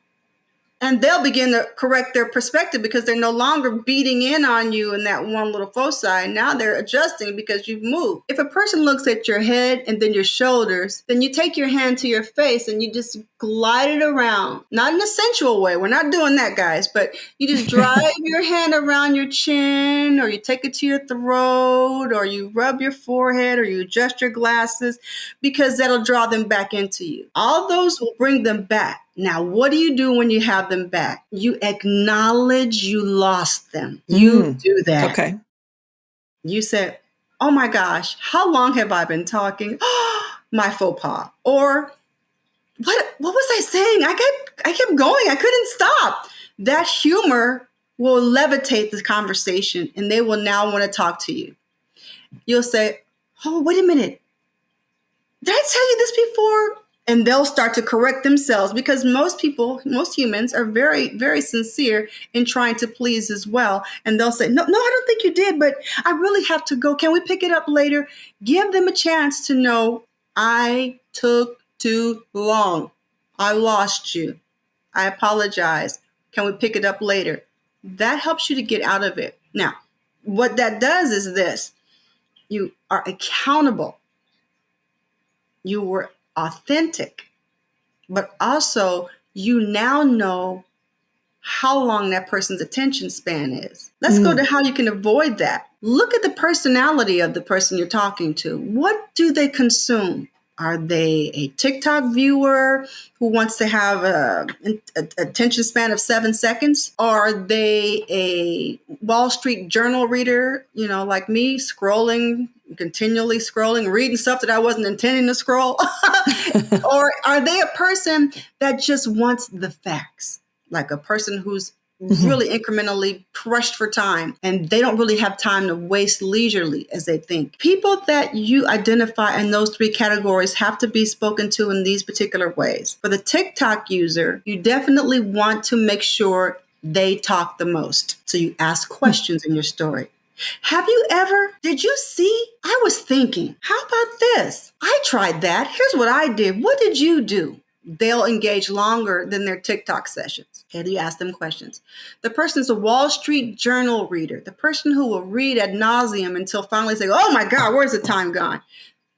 And they'll begin to correct their perspective because they're no longer beating in on you in that one little foci. Now they're adjusting because you've moved. If a person looks at your head and then your shoulders, then you take your hand to your face and you just glide it around. Not in a sensual way. We're not doing that, guys. But you just drive your hand around your chin, or you take it to your throat, or you rub your forehead, or you adjust your glasses, because that'll draw them back into you. All those will bring them back. Now, what do you do when you have them back? You acknowledge you lost them. You do that. Okay. You said, oh my gosh, how long have I been talking? My faux pas. Or what was I saying? I kept going. I couldn't stop. That humor will levitate the conversation and they will now want to talk to you. You'll say, oh, wait a minute. Did I tell you this before? And they'll start to correct themselves because most humans are very, very sincere in trying to please as well. And they'll say, no, I don't think you did, but I really have to go. Can we pick it up later? Give them a chance to know, I took too long. I lost you. I apologize. Can we pick it up later? That helps you to get out of it. Now, what that does is this. You are accountable. You were authentic, but also you now know how long that person's attention span is. Let's go to how you can avoid that. Look at the personality of the person you're talking to. What do they consume? Are they a TikTok viewer who wants to have an attention span of 7 seconds? Are they a Wall Street Journal reader, like me, continually scrolling, reading stuff that I wasn't intending to scroll? Or are they a person that just wants the facts? Like a person who's really incrementally crushed for time and they don't really have time to waste leisurely as they think. People that you identify in those 3 categories have to be spoken to in these particular ways. For the TikTok user, you definitely want to make sure they talk the most. So you ask questions in your story. Did you see? I was thinking, how about this? I tried that. Here's what I did. What did you do? They'll engage longer than their TikTok sessions. Okay, you ask them questions. The person is a Wall Street Journal reader, the person who will read ad nauseum until finally say, oh my God, where's the time gone?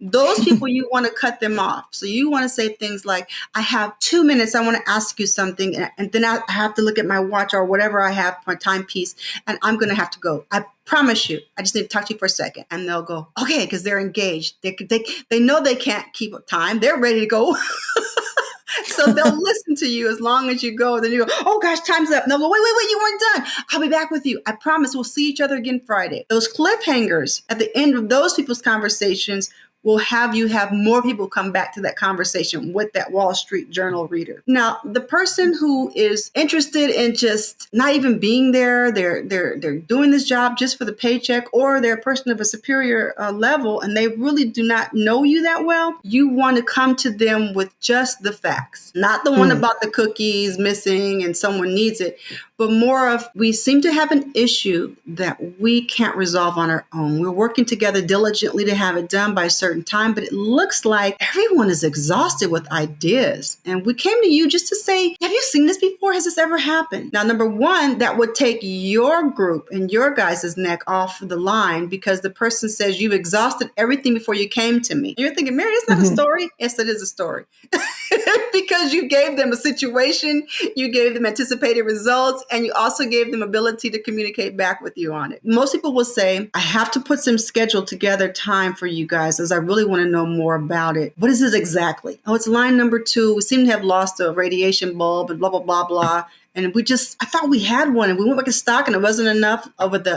Those people, you want to cut them off. So you want to say things like, I have 2 minutes. I want to ask you something. And then I have to look at my watch or whatever I have, my timepiece, and I'm going to have to go. I promise you. I just need to talk to you for a second. And they'll go, okay, because they're engaged. They know they can't keep up time. They're ready to go. So they'll listen to you as long as you go. Then you go, oh gosh, time's up. No, wait, you weren't done. I'll be back with you. I promise we'll see each other again Friday. Those cliffhangers at the end of those people's conversations will have you have more people come back to that conversation with that Wall Street Journal reader. Now, the person who is interested in just not even being there, they're doing this job just for the paycheck, or they're a person of a superior level and they really do not know you that well, you want to come to them with just the facts, not the one about the cookies missing and someone needs it, but more of, we seem to have an issue that we can't resolve on our own. We're working together diligently to have it done by a certain time, but it looks like everyone is exhausted with ideas. And we came to you just to say, have you seen this before? Has this ever happened? Now, number one, that would take your group and your guys' neck off the line because the person says you've exhausted everything before you came to me. And you're thinking, Mary, it's not a story. Yes, it is a story. Because you gave them a situation, you gave them anticipated results, and you also gave them ability to communicate back with you on it. Most people will say, I have to put some scheduled together time for you guys as I really want to know more about it. What is this exactly? Oh, it's line number 2. We seem to have lost a radiation bulb and blah, blah, blah, blah. And I thought we had one and we went back to stock and it wasn't enough over the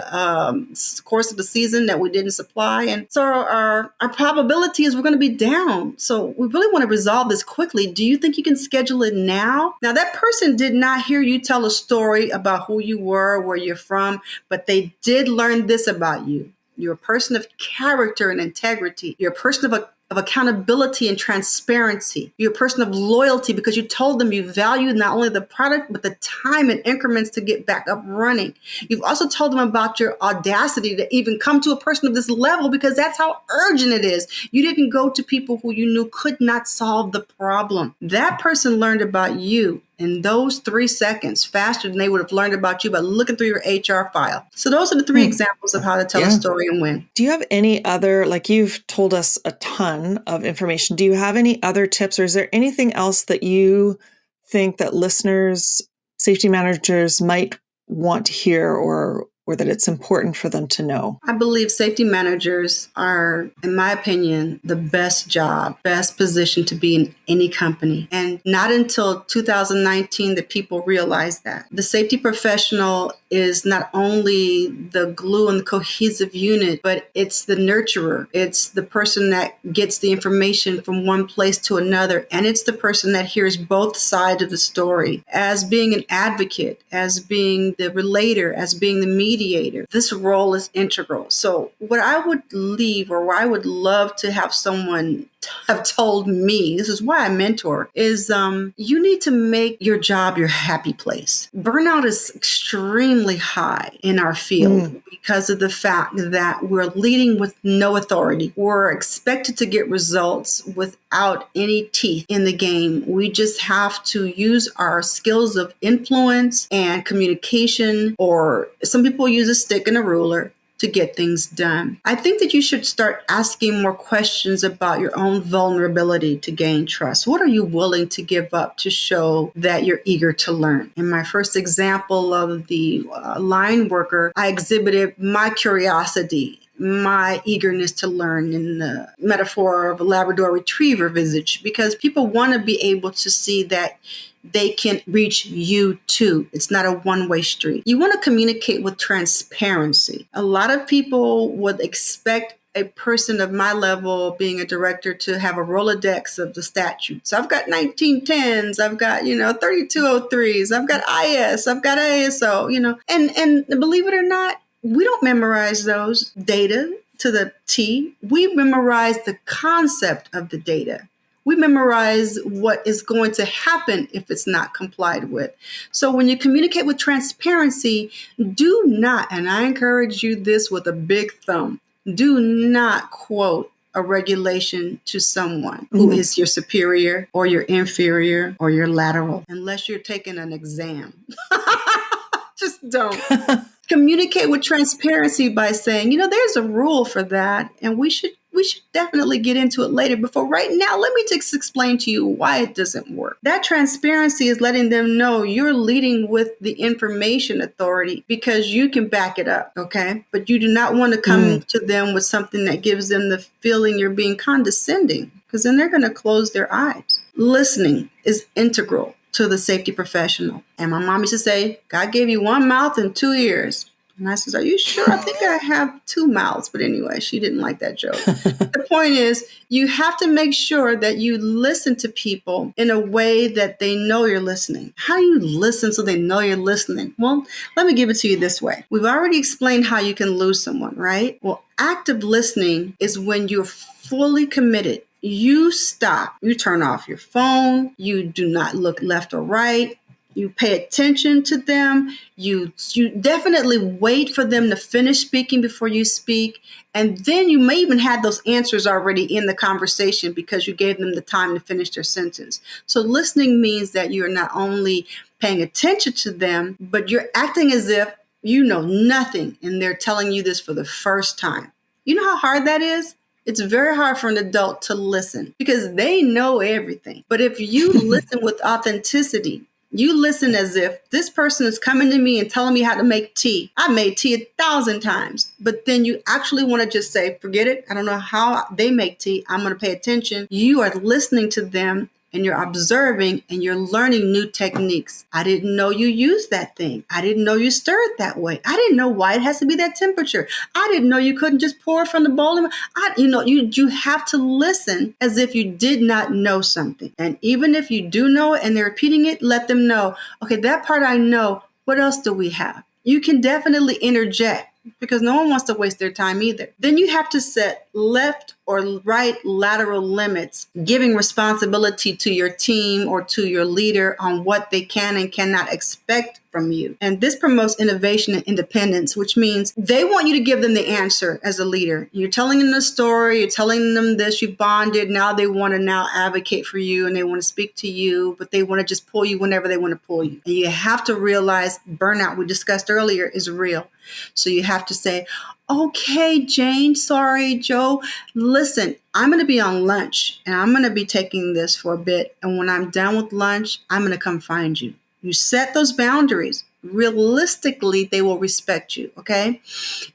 course of the season that we didn't supply. And so our probability is we're going to be down. So we really want to resolve this quickly. Do you think you can schedule it now? Now, that person did not hear you tell a story about who you were, where you're from, but they did learn this about you. You're a person of character and integrity. You're a person of accountability and transparency. You're a person of loyalty because you told them you value not only the product, but the time and increments to get back up running. You've also told them about your audacity to even come to a person of this level because that's how urgent it is. You didn't go to people who you knew could not solve the problem. That person learned about you in those 3 seconds faster than they would have learned about you by looking through your HR file. So those are the 3 examples of how to tell a story and when. Do you have any other, like you've told us a ton of information, do you have any other tips or is there anything else that you think that listeners, safety managers might want to hear or or that it's important for them to know? I believe safety managers are, in my opinion, the best position to be in any company. And not until 2019 that people realize that. The safety professional is not only the glue and the cohesive unit, but it's the nurturer. It's the person that gets the information from one place to another. And it's the person that hears both sides of the story. As being an advocate, as being the relator, as being the mediator, this role is integral. So what I would leave, or I would love to have someone have told me, this is why I mentor, is you need to make your job your happy place. Burnout is extremely high in our field because of the fact that we're leading with no authority. We're expected to get results without any teeth in the game. We just have to use our skills of influence and communication, or some people use a stick and a ruler to get things done. I think that you should start asking more questions about your own vulnerability to gain trust. What are you willing to give up to show that you're eager to learn? In my first example of the line worker, I exhibited my curiosity, my eagerness to learn, in the metaphor of a Labrador retriever visage, because people want to be able to see that they can reach you too. It's not a one-way street. You want to communicate with transparency. A lot of people would expect a person of my level, being a director, to have a Rolodex of the statutes. I've got 1910s, I've got, 3203s, I've got IS, I've got ASO, and believe it or not, we don't memorize those data to the T. We memorize the concept of the data. We memorize what is going to happen if it's not complied with. So when you communicate with transparency, do not, and I encourage you this with a big thumb, do not quote a regulation to someone who is your superior or your inferior or your lateral, unless you're taking an exam. Just don't. Communicate with transparency by saying, there's a rule for that, and we should definitely get into it later. But for right now, let me just explain to you why it doesn't work. That transparency is letting them know you're leading with the information authority because you can back it up, okay? But you do not want to come to them with something that gives them the feeling you're being condescending, because then they're going to close their eyes. Listening is integral to the safety professional. And my mom used to say, God gave you one mouth and two ears. And I says, are you sure? I think I have two mouths. But anyway, she didn't like that joke. The point is, you have to make sure that you listen to people in a way that they know you're listening. How do you listen so they know you're listening? Well, let me give it to you this way. We've already explained how you can lose someone, right? Well, active listening is when you're fully committed. You stop, you turn off your phone, you do not look left or right, you pay attention to them, you definitely wait for them to finish speaking before you speak, and then you may even have those answers already in the conversation because you gave them the time to finish their sentence. So listening means that you're not only paying attention to them, but you're acting as if you know nothing and they're telling you this for the first time. You know how hard that is? It's very hard for an adult to listen because they know everything. But if you listen with authenticity, you listen as if this person is coming to me and telling me how to make tea. I made tea 1,000 times, but then you actually want to just say, forget it. I don't know how they make tea. I'm going to pay attention. You are listening to them and you're observing and you're learning new techniques. I didn't know you used that thing. I didn't know you stir it that way. I didn't know why it has to be that temperature. I didn't know you couldn't just pour it from the bowl. You have to listen as if you did not know something. And even if you do know it and they're repeating it, let them know, okay, that part I know. What else do we have? You can definitely interject because no one wants to waste their time either. Then you have to set left or right lateral limits, giving responsibility to your team or to your leader on what they can and cannot expect from you. And this promotes innovation and independence, which means they want you to give them the answer as a leader. You're telling them the story, you're telling them this, you bonded, now they want to now advocate for you and they want to speak to you, but they want to just pull you whenever they want to pull you. And you have to realize burnout, we discussed earlier, is real. So you have to say, okay, Jane, sorry, Joe, listen, I'm going to be on lunch and I'm going to be taking this for a bit. And when I'm done with lunch, I'm going to come find you. You set those boundaries. realistically, they will respect you. Okay.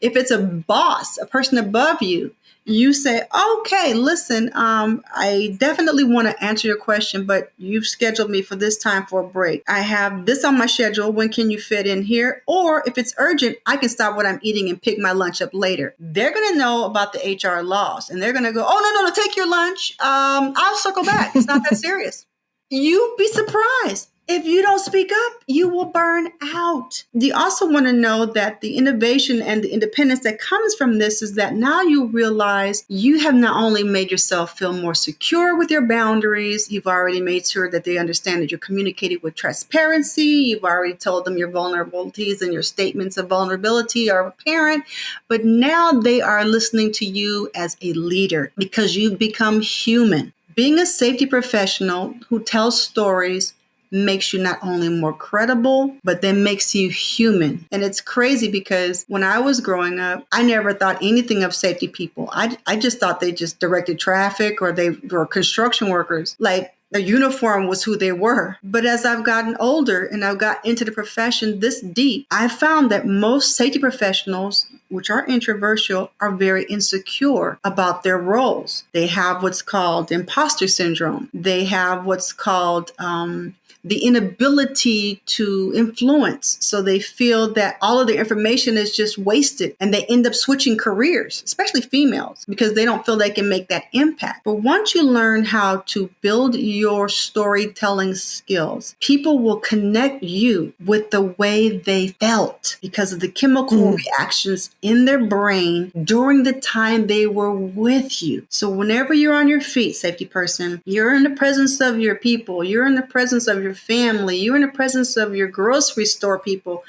If it's a boss, a person above you, you say, okay, listen, I definitely want to answer your question, but you've scheduled me for this time for a break. I have this on my schedule. When can you fit in here? Or if it's urgent, I can stop what I'm eating and pick my lunch up later. They're going to know about the HR laws, and they're going to go, oh, no, take your lunch. I'll circle back. It's not that serious. You'd be surprised. If you don't speak up, you will burn out. You also want to know that the innovation and the independence that comes from this is that now you realize you have not only made yourself feel more secure with your boundaries, you've already made sure that they understand that you're communicating with transparency, you've already told them your vulnerabilities and your statements of vulnerability are apparent, but now they are listening to you as a leader because you've become human. Being a safety professional who tells stories makes you not only more credible, but then makes you human. And it's crazy because when I was growing up, I never thought anything of safety people. I just thought they just directed traffic or they were construction workers. Like the uniform was who they were. But as I've gotten older and I've got into the profession this deep, I found that most safety professionals, which are introversial, are very insecure about their roles. They have what's called imposter syndrome. They have what's called the inability to influence. So they feel that all of their information is just wasted and they end up switching careers, especially females, because they don't feel they can make that impact. But once you learn how to build your storytelling skills, people will connect you with the way they felt because of the chemical reactions in their brain during the time they were with you. So whenever you're on your feet, safety person, you're in the presence of your people, you're in the presence of your family, you're in the presence of your grocery store people,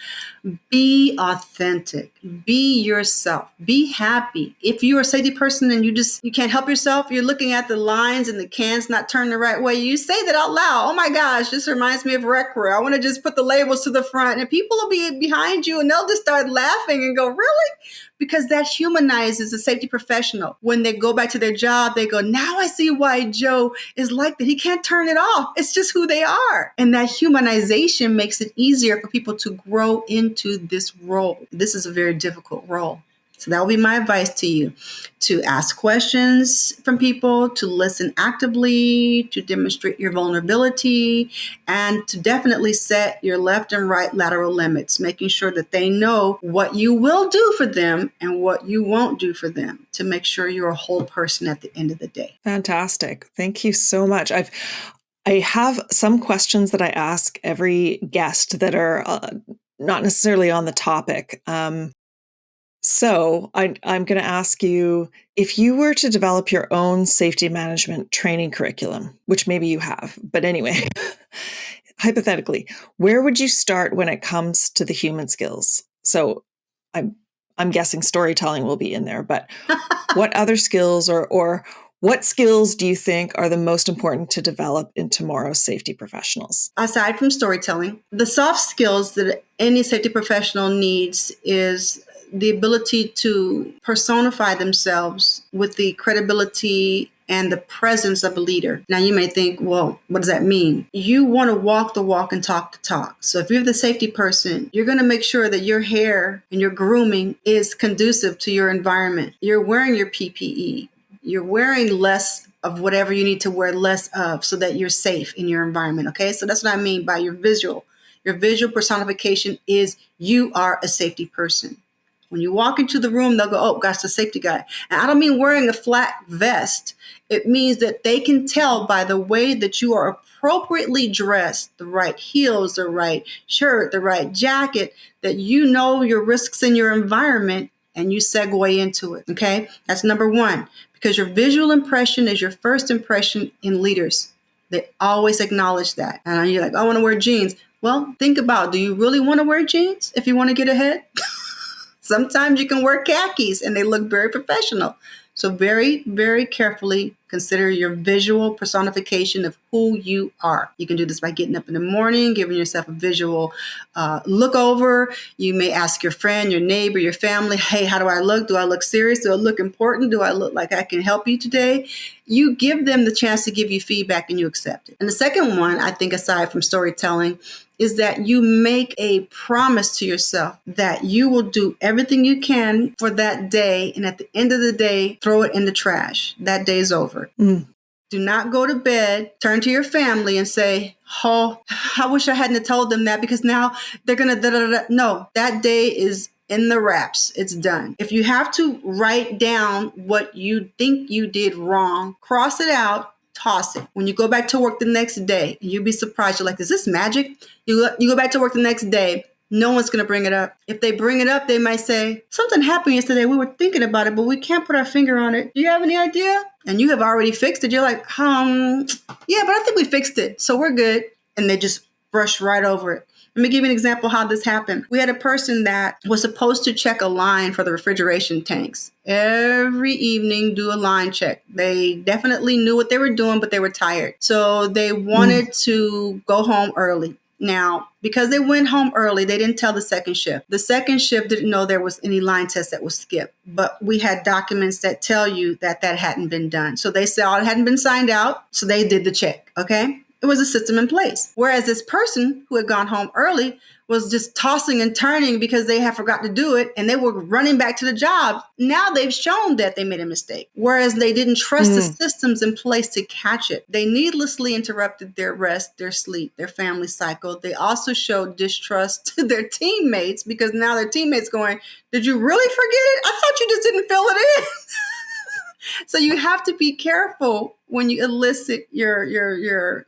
be authentic, be yourself, be happy. If you're a safety person and you can't help yourself, you're looking at the lines and the cans not turned the right way, you say that out loud. Oh my gosh, this reminds me of rec crew. I want to just put the labels to the front and people will be behind you and they'll just start laughing and go, really? Because that humanizes a safety professional. When they go back to their job, they go, now I see why Joe is like that. He can't turn it off. It's just who they are. And that humanization makes it easier for people to grow into this role. This is a very difficult role. So that will be my advice to you, to ask questions from people, to listen actively, to demonstrate your vulnerability, and to definitely set your left and right lateral limits, making sure that they know what you will do for them and what you won't do for them to make sure you're a whole person at the end of the day. Fantastic. Thank you so much. I have some questions that I ask every guest that are not necessarily on the topic. So I'm going to ask you, if you were to develop your own safety management training curriculum, which maybe you have, but anyway, hypothetically, where would you start when it comes to the human skills? So I'm guessing storytelling will be in there, but what other skills or what skills do you think are the most important to develop in tomorrow's safety professionals? Aside from storytelling, the soft skills that any safety professional needs is the ability to personify themselves with the credibility and the presence of a leader. Now you may think, well, what does that mean? You want to walk the walk and talk the talk. So if you're the safety person, you're going to make sure that your hair and your grooming is conducive to your environment. You're wearing your PPE. You're wearing less of whatever you need to wear less of so that you're safe in your environment. Okay. So that's what I mean by your visual. Your visual personification is you are a safety person. When you walk into the room, they'll go, oh, gosh, the safety guy. And I don't mean wearing a flat vest. It means that they can tell by the way that you are appropriately dressed, the right heels, the right shirt, the right jacket, that you know your risks in your environment and you segue into it. Okay. That's number one, because your visual impression is your first impression in leaders. They always acknowledge that. And you're like, I want to wear jeans. Well, think about, do you really want to wear jeans if you want to get ahead? Sometimes you can wear khakis and they look very professional. So very, very carefully consider your visual personification of who you are. You can do this by getting up in the morning, giving yourself a visual look over. You may ask your friend, your neighbor, your family, hey, how do I look? Do I look serious? Do I look important? Do I look like I can help you today? You give them the chance to give you feedback and you accept it. And the second one, I think, aside from storytelling, is that you make a promise to yourself that you will do everything you can for that day. And at the end of the day, throw it in the trash. That day's over. Mm. Do not go to bed, turn to your family and say, oh, I wish I hadn't told them that because now they're going to da-da-da-da. No, that day is in the wraps. It's done. If you have to write down what you think you did wrong, cross it out, toss it. When you go back to work the next day, you'll be surprised. You're like, is this magic? You go back to work the next day. No one's going to bring it up. If they bring it up, they might say, something happened yesterday. We were thinking about it, but we can't put our finger on it. Do you have any idea? And you have already fixed it. You're like, yeah, but I think we fixed it. So we're good. And they just brush right over it. Let me give you an example how this happened. We had a person that was supposed to check a line for the refrigeration tanks. Every evening, do a line check. They definitely knew what they were doing, but they were tired. So they wanted to go home early. Now, because they went home early, they didn't tell the second shift. The second shift didn't know there was any line test that was skipped, but we had documents that tell you that hadn't been done. So they said it hadn't been signed out, so they did the check, okay? It was a system in place. Whereas this person who had gone home early was just tossing and turning because they had forgot to do it and they were running back to the job. Now they've shown that they made a mistake, whereas they didn't trust the systems in place to catch it. They needlessly interrupted their rest, their sleep, their family cycle. They also showed distrust to their teammates because now their teammates going, did you really forget it? I thought you just didn't fill it in. So you have to be careful when you elicit your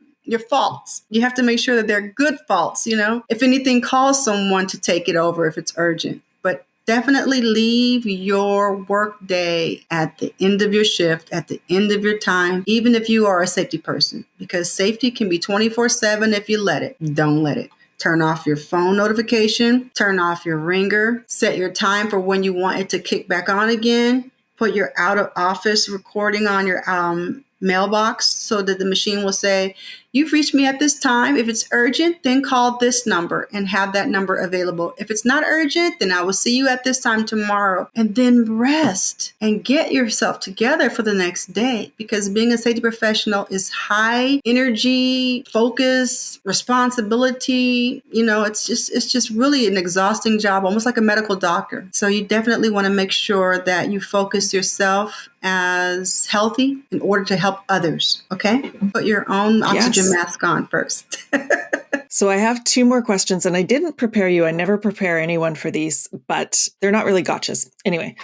faults. You have to make sure that they're good faults, if anything calls someone to take it over if it's urgent. But definitely leave your work day at the end of your shift, at the end of your time, even if you are a safety person, because safety can be 24/7 if you let it. Don't let it. Turn off your phone notification, turn off your ringer, set your time for when you want it to kick back on again. Put your out of office recording on your mailbox so that the machine will say, you've reached me at this time. If it's urgent, then call this number and have that number available. If it's not urgent, then I will see you at this time tomorrow. And then rest and get yourself together for the next day, because being a safety professional is high energy, focus, responsibility. It's just really an exhausting job, almost like a medical doctor. So you definitely want to make sure that you focus yourself as healthy in order to help others. Okay? Put your own oxygen mask on first. So I have two more questions, and I didn't prepare you. I never prepare anyone for these, but they're not really gotchas. Anyway.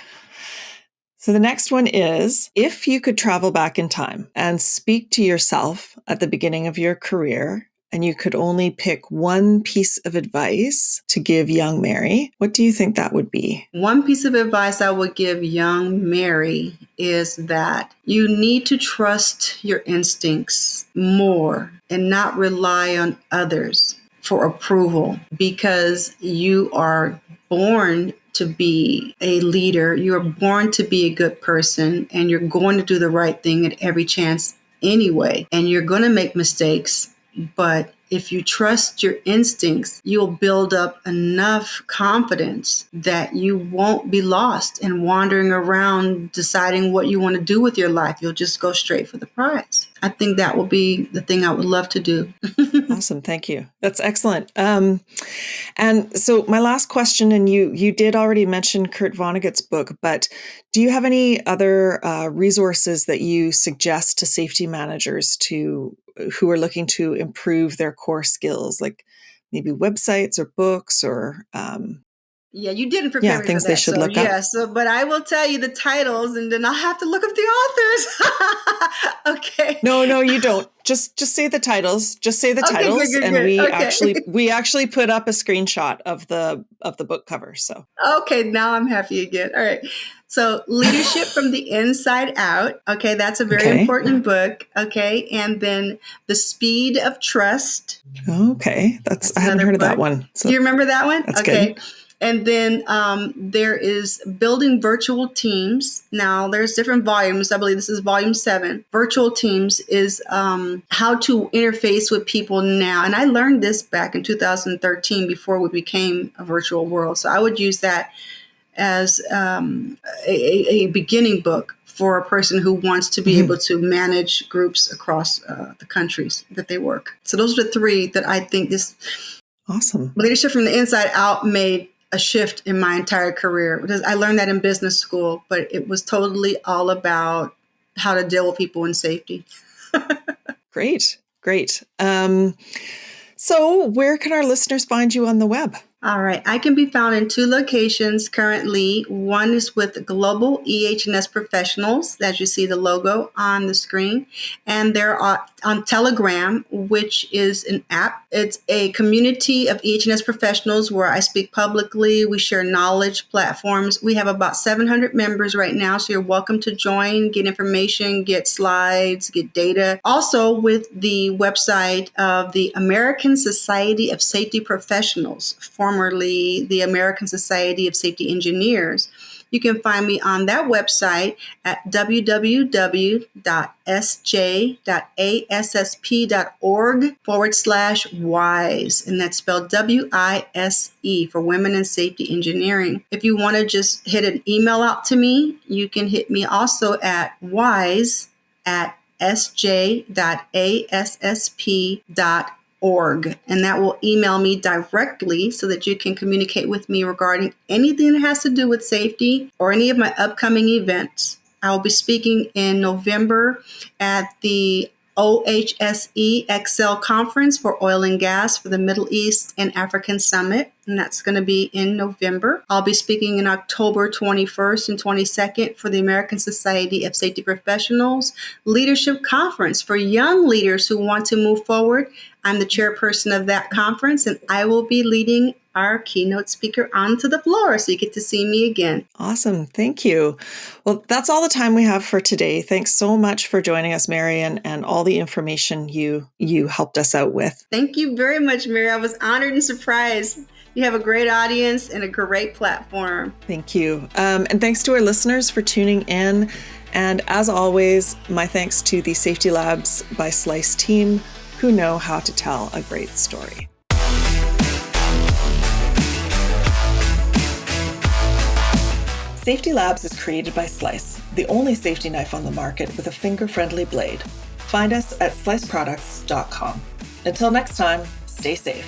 So the next one is, if you could travel back in time and speak to yourself at the beginning of your career, and you could only pick one piece of advice to give young Mary, what do you think that would be? One piece of advice I would give young Mary is that you need to trust your instincts more and not rely on others for approval, because you are born to be a leader. You're born to be a good person, and you're going to do the right thing at every chance anyway. And you're going to make mistakes. But if you trust your instincts, you'll build up enough confidence that you won't be lost and wandering around deciding what you want to do with your life. You'll just go straight for the prize. I think that will be the thing I would love to do. Awesome. Thank you. That's excellent. And so my last question, and you did already mention Kurt Vonnegut's book, but do you have any other resources that you suggest to safety managers who are looking to improve their core skills, like maybe websites or books or Yeah, you didn't prepare me things for that. they should look up. But I will tell you the titles, and then I'll have to look up the authors. Okay. No, you don't. Just say the titles. Just say the titles, good. and we Okay. we actually put up a screenshot of the book cover. So Okay, now I'm happy again. All right. So, Leadership from the Inside Out. Okay, that's a very important book. Okay, and then The Speed of Trust. Okay, I haven't heard of that one. So, do you remember that one? That's good. And then there is Building Virtual Teams. Now, there's different volumes. I believe this is volume 7. Virtual Teams is how to interface with people now. And I learned this back in 2013 before we became a virtual world. So I would use that as a beginning book for a person who wants to be able to manage groups across the countries that they work. So those are the 3 that I think Awesome. Leadership from the inside out made a shift in my entire career, because I learned that in business school, but it was totally all about how to deal with people in safety. Great. So where can our listeners find you on the web? All right. I can be found in 2 locations currently. One is with Global EH&S Professionals, as you see the logo on the screen. And they're on Telegram, which is an app. It's a community of EH&S professionals where I speak publicly. We share knowledge platforms. We have about 700 members right now, so you're welcome to join, get information, get slides, get data. Also with the website of the American Society of Safety Professionals, formerly the American Society of Safety Engineers. You can find me on that website at www.sj.ASSP.org/WISE. And that's spelled WISE for Women in Safety Engineering. If you want to just hit an email out to me, you can hit me also at wise@sj.ASSP.org. And that will email me directly so that you can communicate with me regarding anything that has to do with safety or any of my upcoming events. I will be speaking in November at the OHSE Excel Conference for Oil and Gas for the Middle East and African Summit, and that's going to be in November. I'll be speaking in October 21st and 22nd for the American Society of Safety Professionals Leadership Conference for young leaders who want to move forward. I'm the chairperson of that conference, and I will be leading our keynote speaker onto the floor, so you get to see me again. Awesome. Thank you. Well, that's all the time we have for today. Thanks so much for joining us, Mary, and all the information you helped us out with. Thank you very much, Mary. I was honored and surprised. You have a great audience and a great platform. Thank you. And thanks to our listeners for tuning in. And as always, my thanks to the Safety Labs by Slice team, who know how to tell a great story. Safety Labs is created by Slice, the only safety knife on the market with a finger-friendly blade. Find us at sliceproducts.com. Until next time, stay safe.